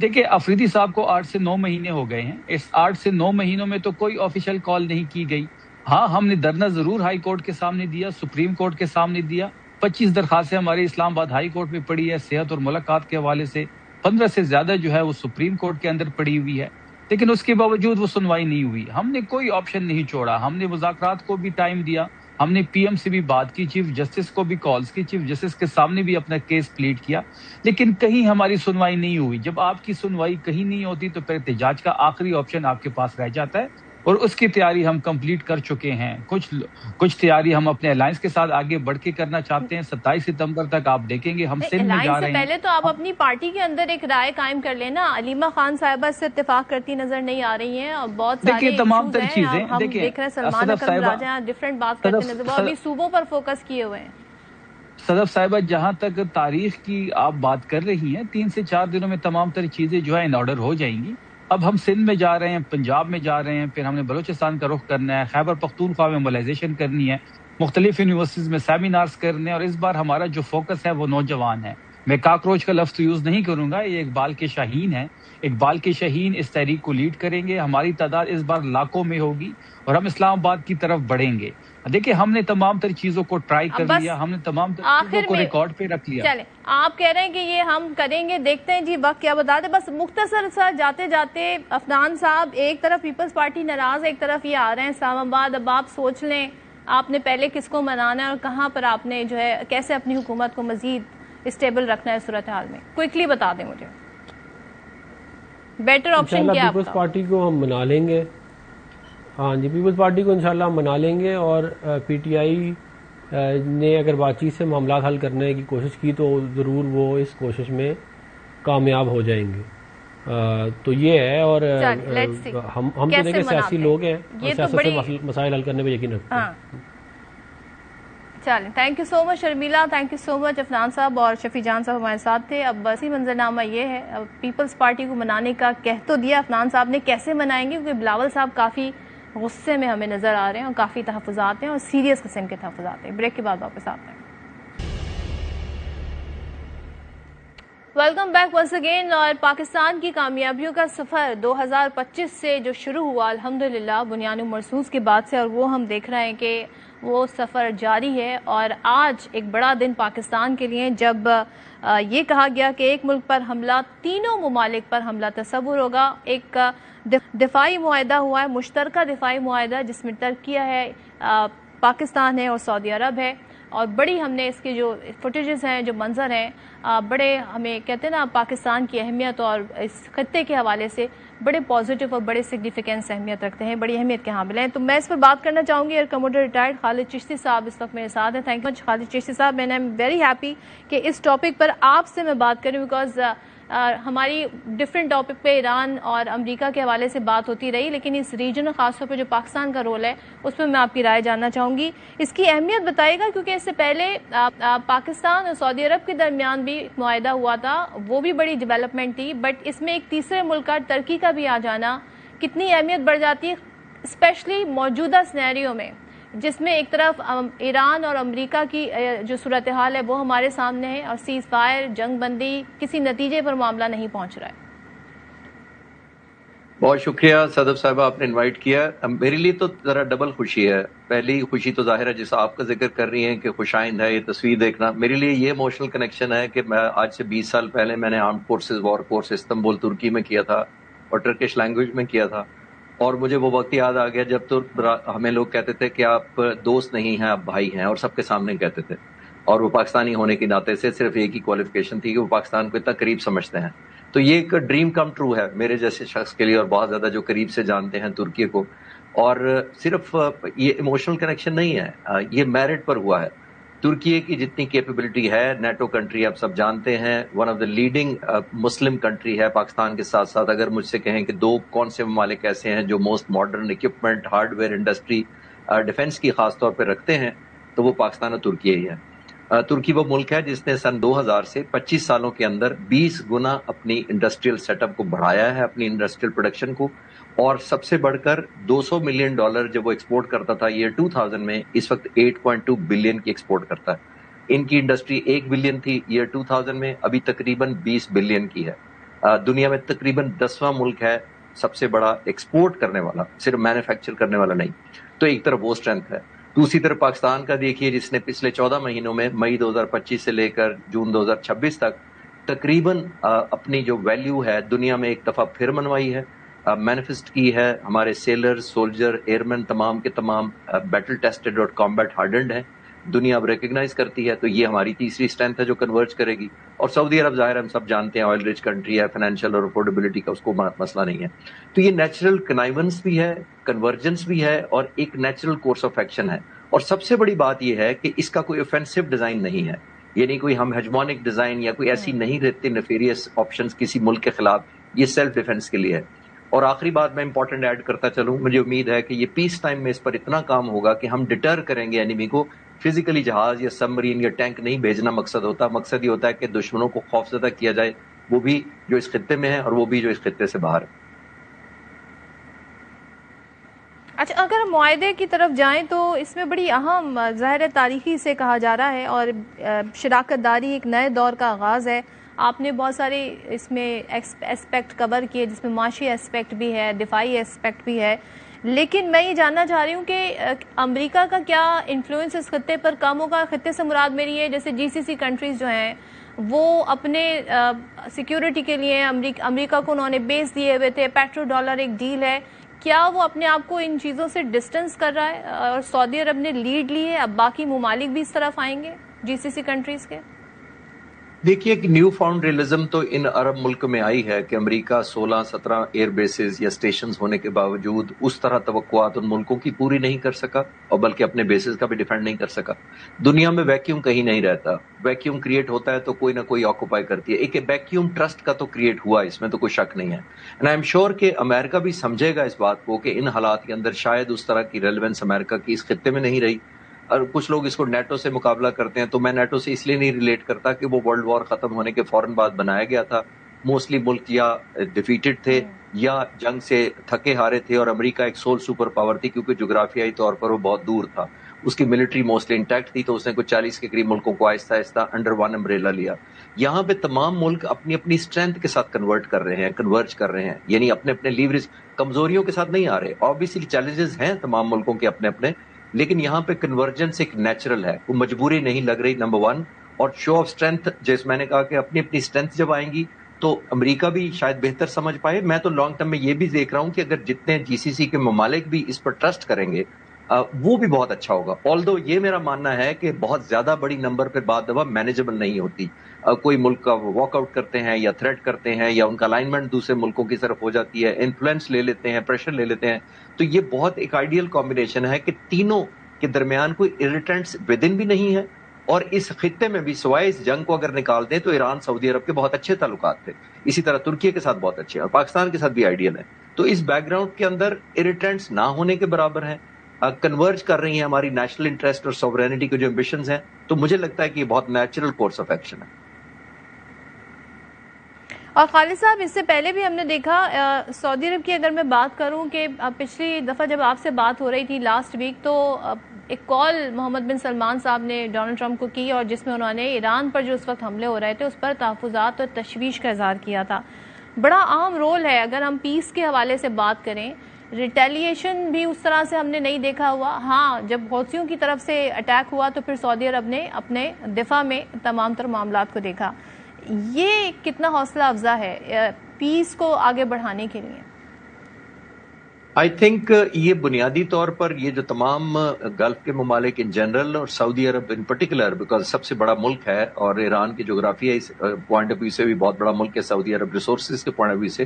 دیکھیں آفریدی صاحب کو 8 سے 9 مہینے ہو گئے ہیں. اس 8 سے 9 مہینوں میں تو کوئی آفیشیل کال نہیں کی گئی. ہاں ہم نے دھرنا ضرور ہائی کورٹ کے سامنے دیا, سپریم کورٹ کے سامنے دیا. 25 درخواستیں ہمارے اسلام آباد ہائی کورٹ میں پڑی ہے صحت اور ملاقات کے حوالے سے. 15 سے زیادہ جو ہے وہ سپریم کورٹ کے اندر پڑی ہوئی ہے, لیکن اس کے باوجود وہ سنوائی نہیں ہوئی. ہم نے کوئی آپشن نہیں چھوڑا. ہم نے مذاکرات کو بھی ٹائم دیا, ہم نے پی ایم سے بھی بات کی, چیف جسٹس کو بھی کالز کی, چیف جسٹس کے سامنے بھی اپنا کیس پلیڈ کیا, لیکن کہیں ہماری سنوائی نہیں ہوئی. جب آپ کی سنوائی کہیں نہیں ہوتی تو پھر احتجاج کا آخری آپشن آپ کے پاس رہ جاتا ہے, اور اس کی تیاری ہم کمپلیٹ کر چکے ہیں. کچھ تیاری ہم اپنے الائنس کے ساتھ آگے بڑھ کے کرنا چاہتے ہیں. 27 ستمبر تک آپ دیکھیں گے ہم سندھ میں جا رہے ہیں. پہلے تو آپ اپنی پارٹی کے اندر ایک رائے قائم کر لینا. علیمہ خان صاحبہ سے اتفاق کرتی نظر نہیں آ رہی ہیں, اور بہت ساری تمام تر چیزیں ہم دیکھ رہے ہیں. سلمان اکرم راجہ ڈفرینٹ بات کرتے نظر, وہ ابھی صوبوں پر فوکس کیے ہوئے ہیں. صدف صاحبہ جہاں تک تاریخ کی آپ بات کر رہی ہیں, 3 سے 4 دنوں میں تمام تر چیزیں جو ہے ان آرڈر ہو جائیں گی. اب ہم سندھ میں جا رہے ہیں, پنجاب میں جا رہے ہیں, پھر ہم نے بلوچستان کا رخ کرنا ہے, خیبر پختونخوا میں موبلائزیشن کرنی ہے, مختلف یونیورسٹیز میں سیمینارز کرنے ہیں, اور اس بار ہمارا جو فوکس ہے وہ نوجوان ہے. میں کاکروچ کا لفظ یوز نہیں کروں گا, یہ اقبال کے شاہین ہے. اقبال کے شاہین اس تحریک کو لیڈ کریں گے. ہماری تعداد اس بار لاکھوں میں ہوگی اور ہم اسلام آباد کی طرف بڑھیں گے. دیکھیں ہم نے تمام تر چیزوں کو ٹرائی کر لیا, ہم نے تمام تر چیزوں کو ریکارڈ پہ رکھ لیا. چلیں آپ کہہ رہے ہیں کہ یہ ہم کریں گے, دیکھتے ہیں جی وقت کیا بتا دیں. بس مختصر سا جاتے جاتے عفنان صاحب, ایک طرف پیپلز پارٹی ناراض, ایک طرف یہ آ رہے ہیں اسلام آباد. اب آپ سوچ لیں آپ نے پہلے کس کو منانا ہے اور کہاں پر آپ نے جو ہے کیسے اپنی حکومت کو مزید اسٹیبل رکھنا ہے صورتحال میں. کوئکلی بتا دیں مجھے بیٹر آپشن کیا. پیپلز پارٹی کو ہم منا لیں گے. ہاں جی, پیپلز پارٹی کو انشاءاللہ ہم منا لیں گے, اور پی ٹی آئی نے اگر بات چیت سے معاملات حل کرنے کی کوشش کی تو ضرور وہ اس کوشش میں کامیاب ہو جائیں گے. تو یہ ہے, اور ہم تو دیکھیں سیاسی لوگ ہیں, سیاست سے مسائل حل کرنے میں یقین رکھتے ہیں. چلیں, thank you so much Sharmila, thank you so much Afnan صاحب اور شفیع جان صاحب ہمارے ساتھ تھے. اب اسی منظرنامہ یہ ہے, اب پیپلز پارٹی کو منانے کا کہہ تو دیا عفنان صاحب نے, کیسے منائیں گے کیونکہ بلاول صاحب کافی غصے میں ہمیں نظر آ رہے ہیں اور کافی تحفظات ہیں اور سیریس قسم کے تحفظات ہیں. بریک کے بعد واپس آتے ہیں. Welcome back once again. اور پاکستان کی کامیابیوں کا سفر 2025 سے جو شروع ہوا الحمدللہ بنیان مرصوص کے بعد سے, اور وہ ہم دیکھ رہے ہیں کہ وہ سفر جاری ہے. اور آج ایک بڑا دن پاکستان کے لیے جب یہ کہا گیا کہ ایک ملک پر حملہ, تینوں ممالک پر حملہ تصور ہوگا. ایک دفاعی معاہدہ ہوا ہے, مشترکہ دفاعی معاہدہ, جس میں ترکیہ ہے, پاکستان ہے اور سعودی عرب ہے. اور بڑی ہم نے اس کے جو فوٹیجز ہیں, جو منظر ہیں, بڑے ہمیں کہتے ہیں نا پاکستان کی اہمیت اور اس خطے کے حوالے سے بڑے پازیٹیو اور بڑے سگنیفیکنس اہمیت رکھتے ہیں, بڑی اہمیت کے حامل ہیں. تو میں اس پر بات کرنا چاہوں گی. ایئر کموڈر ریٹائرڈ خالد چشتی صاحب اس وقت میرے ساتھ ہیں. تھینک یو مچ خالد چشتی صاحب. میں نے ویری ہیپی کہ اس ٹاپک پر آپ سے میں بات کروں, بیکاز ہماری ڈفرینٹ ٹاپک پہ ایران اور امریکہ کے حوالے سے بات ہوتی رہی, لیکن اس ریجن خاص طور پہ جو پاکستان کا رول ہے اس میں آپ کی رائے جاننا چاہوں گی. اس کی اہمیت بتائے گا, کیونکہ اس سے پہلے پاکستان اور سعودی عرب کے درمیان بھی ایک معاہدہ ہوا تھا, وہ بھی بڑی ڈیولپمنٹ تھی, بٹ اس میں ایک تیسرے ملک کا, ترکی کا بھی آ جانا کتنی اہمیت بڑھ جاتی ہے, اسپیشلی موجودہ سینیریو میں جس میں ایک طرف ایران اور امریکہ کی جو صورتحال ہے وہ ہمارے سامنے ہے, اور سیز فائر, جنگ بندی, کسی نتیجے پر معاملہ نہیں پہنچ رہا ہے. بہت شکریہ صدف صاحبہ, آپ نے انوائٹ کیا. میرے لیے تو ذرا ڈبل خوشی ہے. پہلی خوشی تو ظاہر ہے جیسا آپ کا ذکر کر رہی ہیں کہ خوشائند ہے یہ تصویر دیکھنا. میرے لیے یہ ایموشنل کنیکشن ہے کہ میں آج سے 20 سال پہلے میں نے آرمڈ فورسز وار کورس استنبول ترکی میں کیا تھا اور ٹرکش لینگویج میں کیا تھا, اور مجھے وہ وقت یاد آ گیا جب تو ہمیں لوگ کہتے تھے کہ آپ دوست نہیں ہیں آپ بھائی ہیں، اور سب کے سامنے کہتے تھے، اور وہ پاکستانی ہونے کے ناطے سے صرف ایک ہی کوالیفیکیشن تھی کہ وہ پاکستان کو اتنا قریب سمجھتے ہیں. تو یہ ایک ڈریم کم ٹرو ہے میرے جیسے شخص کے لیے، اور بہت زیادہ جو قریب سے جانتے ہیں ترکی کو. اور صرف یہ ایموشنل کنیکشن نہیں ہے، یہ میرٹ پر ہوا ہے. ترکی کی جتنی کیپیبلٹی ہے، نیٹو کنٹری آپ سب جانتے ہیں، one of the leading Muslim country ہے پاکستان کے ساتھ ساتھ. اگر مجھ سے کہیں کہ دو کون سے ممالک ایسے ہیں جو most modern equipment, hard where industry defence کی خاص طور پہ رکھتے ہیں، تو وہ پاکستان اور ترکی ہی ہے. ترکی وہ ملک ہے جس نے سن 2000 سے 25 سالوں کے اندر 20 گنا اپنی انڈسٹریل سیٹ اپ کو بڑھایا ہے، اپنی انڈسٹریل پروڈکشن کو. اور سب سے بڑھ کر $200 ملین جب وہ ایکسپورٹ کرتا تھا ایئر 2000 میں، اس وقت 8.2 بلین کی ایکسپورٹ کرتا ہے. ان کی انڈسٹری 1 بلین تھی ایئر 2000 میں، ابھی تقریباً 20 بلین کی ہے. دنیا میں تقریباً 10واں ملک ہے سب سے بڑا ایکسپورٹ کرنے والا، صرف مینوفیکچر کرنے والا نہیں. تو ایک طرف وہ اسٹرینتھ ہے. دوسری طرف پاکستان کا دیکھیے، جس نے پچھلے 14 مہینوں میں مئی 2025 سے لے کر جون 2026 تک تقریباً اپنی جو ویلیو ہے دنیا میں ایک دفعہ پھر منوائی ہے، مینیفیسٹ کی ہے. ہمارے سیلر، سولجر، ایئرمین تمام کے تمام بیٹل ٹیسٹڈ اور کامبیٹ ہارڈنڈ ہیں. دنیا اب ریکگنائز کرتی ہے. تو یہ ہماری تیسری اسٹرینتھ ہے جو کنورج کرے گی. اور سعودی عرب ظاہر ہم سب جانتے ہیں آئل رچ کنٹری ہے، فائنینشیل اور افورڈیبلٹی کا اس کو مسئلہ نہیں ہے. تو یہ نیچرل کنائیونس بھی ہے، کنورجنس بھی ہے، اور ایک نیچرل کورس آف ایکشن ہے. اور سب سے بڑی بات یہ ہے کہ اس کا کوئی اوفینسو ڈیزائن نہیں ہے، یعنی کوئی ہم ہیجمونک ڈیزائن یا کوئی ایسی نہیں رہتے نیفیریس آپشنز کسی ملک کے خلاف. یہ سیلف ڈیفenس کے لیے ہے. اور آخری بات میں امپورٹنٹ ایڈ کرتا چلوں، مجھے امید ہے کہ یہ پیس ٹائم میں اس پر اتنا کام ہوگا کہ ہم ڈٹر کریں گے اینیمی کو. فزیکلی جہاز یا سب مرین یا ٹینک نہیں بھیجنا مقصد ہوتا. مقصد یہ ہوتا ہے کہ دشمنوں کو خوفزدہ کیا جائے، وہ بھی جو اس خطے میں ہے اور وہ بھی جو اس خطے سے باہر ہے. اچھا، اگر ہم معاہدے کی طرف جائیں تو اس میں بڑی اہم ظاہر تاریخی سے کہا جا رہا ہے، اور شراکت داری ایک نئے دور کا آغاز ہے. آپ نے بہت سارے اس میں اسپیکٹ کور کیے، جس میں معاشی اسپیکٹ بھی ہے، دفاعی اسپیکٹ بھی ہے. لیکن میں یہ جاننا چاہ رہی ہوں کہ امریکہ کا کیا انفلوئنس اس خطے پر کم ہوگا؟ خطے سے مراد میری ہے جیسے GCC کنٹریز جو ہیں وہ اپنے سیکیورٹی کے لیے امریکہ کو انہوں نے بیس دیے ہوئے تھے، پیٹرو ڈالر ایک ڈیل ہے. کیا وہ اپنے آپ کو ان چیزوں سے ڈسٹنس کر رہا ہے؟ اور سعودی عرب نے لیڈ لی ہے، اب باقی ممالک بھی اس طرف آئیں گے GCC کنٹریز کے؟ دیکھیے کہ نیو فاؤنڈ ریئلزم تو ان عرب ملک میں آئی ہے کہ امریکہ 16-17 ایئر بیسز یا اسٹیشنز ہونے کے باوجود اس طرح توقعات ان ملکوں کی پوری نہیں کر سکا، اور بلکہ اپنے بیسز کا بھی ڈیفینڈ نہیں کر سکا. دنیا میں ویکیوم کہیں نہیں رہتا، ویکیوم کریٹ ہوتا ہے تو کوئی نہ کوئی آکوپائی کرتی ہے. ایک ویکیوم ٹرسٹ کا تو کریٹ ہوا، اس میں تو کوئی شک نہیں ہے. اینڈ آئی ایم شیور کہ امریکہ بھی سمجھے گا اس بات کو کہ ان حالات کے اندر شاید اس طرح کی ریلیونس امریکہ کی اس خطے میں نہیں رہی. اور کچھ لوگ اس کو نیٹو سے مقابلہ کرتے ہیں، تو میں نیٹو سے اس لیے نہیں ریلیٹ کرتا کہ وہ ورلڈ وار ختم ہونے کے فوراً بعد بنایا گیا تھا. موسٹلی ملک یا ڈیفیٹڈ تھے یا جنگ سے تھکے ہارے تھے، اور امریکہ ایک سول سپر پاور تھی کیونکہ جغرافیائی طور پر وہ بہت دور تھا. اس کی ملٹری موسٹلی انٹیکٹ تھی، تو اس نے کچھ 40 کے قریب ملکوں کو آہستہ آہستہ انڈر ون امبریلا لیا. یہاں پہ تمام ملک اپنی اپنی اسٹرینتھ کے ساتھ کنورٹ کر رہے ہیں، کنورج کر رہے ہیں، یعنی اپنے اپنے لیوریج کمزوریوں کے ساتھ نہیں آ رہے. آبویسلی چیلنجز ہیں تمام ملکوں کے اپنے اپنے، لیکن یہاں پہ کنورجنس ایک نیچرل ہے، کوئی مجبوری نہیں لگ رہی. نمبر 1. اور شو آف اسٹرینتھ، جیسے میں نے کہا کہ اپنی اپنی اسٹرینتھ جب آئیں گی تو امریکہ بھی شاید بہتر سمجھ پائے. میں تو لانگ ٹرم میں یہ بھی دیکھ رہا ہوں کہ اگر جتنے GCC کے ممالک بھی اس پر ٹرسٹ کریں گے وہ بھی بہت اچھا ہوگا. آلدو یہ میرا ماننا ہے کہ بہت زیادہ بڑی نمبر پہ بعض دفعہ مینیجبل نہیں ہوتی. کوئی ملک کا واک آؤٹ کرتے ہیں یا تھریٹ کرتے ہیں یا ان کا الائنمنٹ دوسرے ملکوں کی طرف ہو جاتی ہے، انفلوئنس لے لیتے ہیں، پریشر لے لیتے ہیں. تو یہ بہت ایک آئیڈیل کمبینیشن ہے کہ تینوں کے درمیان کوئی irritants ودن بھی نہیں ہے. اور اس خطے میں بھی سوائے اس جنگ کو اگر نکال دیں تو ایران سعودی عرب کے بہت اچھے تعلقات تھے، اسی طرح ترکی کے ساتھ بہت اچھے ہیں، اور پاکستان کے ساتھ بھی آئیڈیل ہے. تو اس بیک گراؤنڈ کے اندر irritants نہ ہونے کے برابر ہیں، کنورج کر رہی ہیں ہماری نیشنل انٹرسٹ اور سوورینٹی کے جو ایمبیشنز ہیں. تو مجھے لگتا ہے کہ یہ بہت نیچرل کورس آف ایکشن ہے. اور خالد صاحب، اس سے پہلے بھی ہم نے دیکھا سعودی عرب کی اگر میں بات کروں کہ پچھلی دفعہ جب آپ سے بات ہو رہی تھی لاسٹ ویک، تو ایک کال محمد بن سلمان صاحب نے ڈونلڈ ٹرمپ کو کی، اور جس میں انہوں نے ایران پر جو اس وقت حملے ہو رہے تھے اس پر تحفظات اور تشویش کا اظہار کیا تھا. بڑا اہم رول ہے اگر ہم پیس کے حوالے سے بات کریں. ریٹیلیشن بھی اس طرح سے ہم نے نہیں دیکھا ہوا. ہاں، جب حوثیوں کی طرف سے اٹیک ہوا تو پھر سعودی عرب نے اپنے دفاع میں تمام تر معاملات کو دیکھا. یہ کتنا حوصلہ افزا ہے پیس کو آگے بڑھانے کے لیے؟ آئی تھنک یہ بنیادی طور پر یہ جو تمام گلف کے ممالک ان جنرل اور سعودی عرب ان پرٹیکولر، بیکاز سب سے بڑا ملک ہے اور ایران کی جغرافیائی پوائنٹ آف ویو سے بھی بہت بڑا ملک ہے سعودی عرب، ریسورسز کے پوائنٹ آف ویو سے،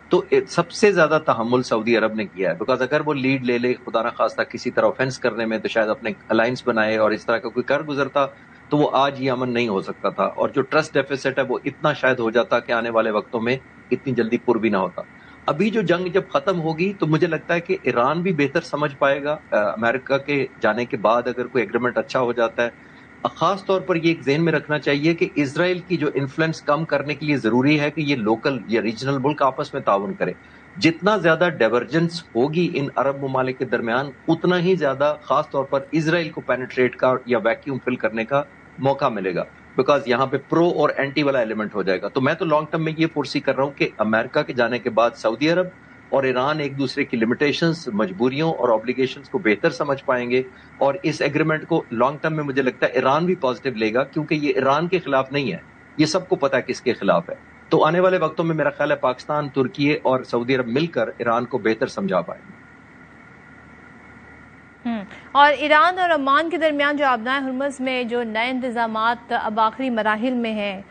تو سب سے زیادہ تحمل سعودی عرب نے کیا ہے. بیکاز اگر وہ لیڈ لے لے خدا نخواستہ کسی طرح آفینس کرنے میں، تو شاید اپنے الائنس بنائے اور اس طرح کا کوئی کر گزرتا تو وہ آج یہ امن نہیں ہو سکتا تھا، اور جو ٹرسٹ ڈیفیسٹ ہے وہ اتنا شاید ہو جاتا کہ آنے والے وقتوں میں اتنی جلدی پر بھی نہ ہوتا. ابھی جو جنگ جب ختم ہوگی تو مجھے لگتا ہے کہ ایران بھی بہتر سمجھ پائے گا امریکہ کے جانے کے بعد اگر کوئی ایگریمنٹ اچھا ہو جاتا ہے. خاص طور پر یہ ایک ذہن میں رکھنا چاہیے کہ اسرائیل کی جو انفلوئنس کم کرنے کے لیے ضروری ہے کہ یہ لوکل یا ریجنل ملک آپس میں تعاون کرے. جتنا زیادہ ڈائیورجنس ہوگی ان عرب ممالک کے درمیان اتنا ہی زیادہ خاص طور پر اسرائیل کو پینیٹریٹ کا یا ویکیوم فل کرنے کا موقع ملے گا، بیکاز یہاں پہ پرو اور اینٹی والا ایلیمنٹ ہو جائے گا. تو میں تو لانگ ٹرم میں یہ فورسی کر رہا ہوں کہ امریکہ کے جانے کے بعد سعودی عرب اور ایران ایک دوسرے کی لمیٹیشنز، مجبوریوں اور آبلیگیشنز کو بہتر سمجھ پائیں گے، اور اس ایگریمنٹ کو لانگ ٹرم میں مجھے لگتا ہے ایران بھی پازیٹیو لے گا، کیونکہ یہ ایران کے خلاف نہیں ہے، یہ سب کو پتا ہے کس کے خلاف ہے. تو آنے والے وقتوں میں میرا خیال ہے پاکستان، ترکی اور سعودی عرب مل کر ایران کو بہتر سمجھا پائیں گے. اور ایران اور عمان کے درمیان جو آبنائے ہرمز میں جو نئے انتظامات اب آخری مراحل میں ہیں،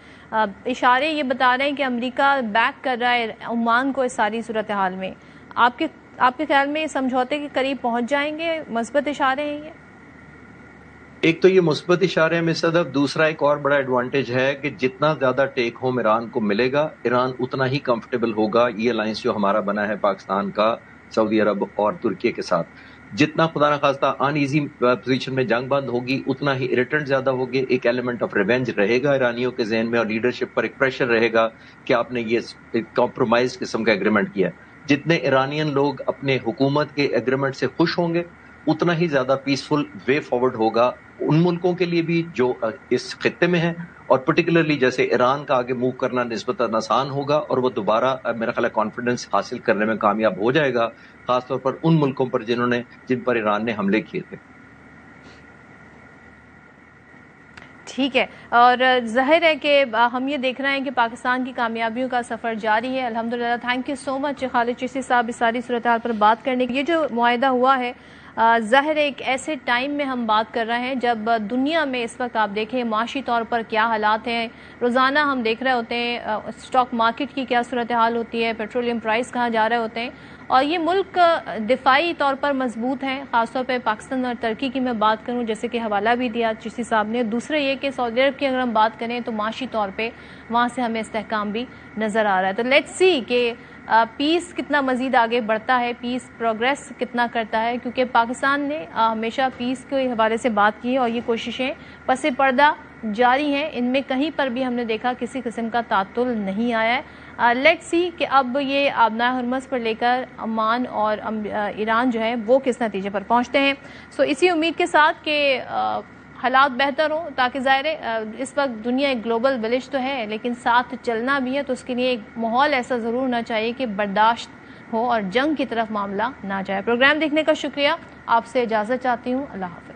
اشارے یہ بتا رہے ہیں کہ امریکہ بیک کر رہا ہے عمان کو اس ساری صورتحال میں. آپ کے خیال میں یہ سمجھوتے کے قریب پہنچ جائیں گے؟ مثبت اشارے ہیں یہ؟ ایک تو یہ مثبت اشارے میں صدف، دوسرا ایک اور بڑا ایڈوانٹیج ہے کہ جتنا زیادہ ٹیک ہوم ایران کو ملے گا، ایران اتنا ہی کمفرٹیبل ہوگا یہ الائنس جو ہمارا بنا ہے پاکستان کا سعودی عرب اور ترکی کے ساتھ. جتنا خدا نخواستہ ان ایزی پوزیشن میں جنگ بند ہوگی اتنا ہی اریٹنٹ زیادہ ہوگے، ایک ایلیمنٹ آف ریونج رہے گا ایرانیوں کے ذہن میں، اور لیڈرشپ پر ایک پریشر رہے گا کہ آپ نے یہ کمپرومائز قسم کا ایگریمنٹ کیا. جتنے ایرانین لوگ اپنے حکومت کے ایگریمنٹ سے خوش ہوں گے اتنا ہی زیادہ پیسفل وے فارورڈ ہوگا ان ملکوں کے لیے بھی جو اس خطے میں ہیں، اور پرٹیکولرلی جیسے ایران کا آگے موو کرنا نسبتاً آسان ہوگا، اور وہ دوبارہ میرا خیال ہے کانفیڈنس حاصل کرنے میں کامیاب ہو جائے گا، خاص طور پر ان ملکوں پر جن پر ایران نے حملے کیے تھے. ٹھیک ہے، اور ظاہر ہے کہ ہم یہ دیکھ رہے ہیں کہ پاکستان کی کامیابیوں کا سفر جاری ہے الحمدللہ. تھینک یو سو مچ خالد چشتی صاحب اس ساری صورتحال پر بات کرنے کی. یہ جو معاہدہ ہوا ہے ظاہر ایک ایسے ٹائم میں ہم بات کر رہے ہیں جب دنیا میں اس وقت آپ دیکھیں معاشی طور پر کیا حالات ہیں. روزانہ ہم دیکھ رہے ہوتے ہیں اسٹاک مارکیٹ کی کیا صورتحال ہوتی ہے، پیٹرولیم پرائس کہاں جا رہے ہوتے ہیں، اور یہ ملک دفاعی طور پر مضبوط ہیں. خاص طور پہ پاکستان اور ترکی کی میں بات کروں جیسے کہ حوالہ بھی دیا چشتی صاحب نے. دوسرے یہ کہ سعودی عرب کی اگر ہم بات کریں تو معاشی طور پہ وہاں سے ہمیں استحکام بھی نظر آ رہا ہے. تو لیٹس سی کہ پیس کتنا مزید آگے بڑھتا ہے، پیس پروگریس کتنا کرتا ہے، کیونکہ پاکستان نے ہمیشہ پیس کے حوالے سے بات کی ہے اور یہ کوششیں پس پردہ جاری ہیں. ان میں کہیں پر بھی ہم نے دیکھا کسی قسم کا تعطل نہیں آیا ہے. لیٹس سی کہ اب یہ آبنائے ہرمز پر لے کر عمان اور ایران جو ہے وہ کس نتیجے پر پہنچتے ہیں. سو اسی امید کے ساتھ کہ حالات بہتر ہوں، تاکہ ظاہر اس وقت دنیا ایک گلوبل ولیج تو ہے لیکن ساتھ چلنا بھی ہے، تو اس کے لیے ایک ماحول ایسا ضرور ہونا چاہیے کہ برداشت ہو اور جنگ کی طرف معاملہ نہ جائے. پروگرام دیکھنے کا شکریہ، آپ سے اجازت چاہتی ہوں. اللہ حافظ.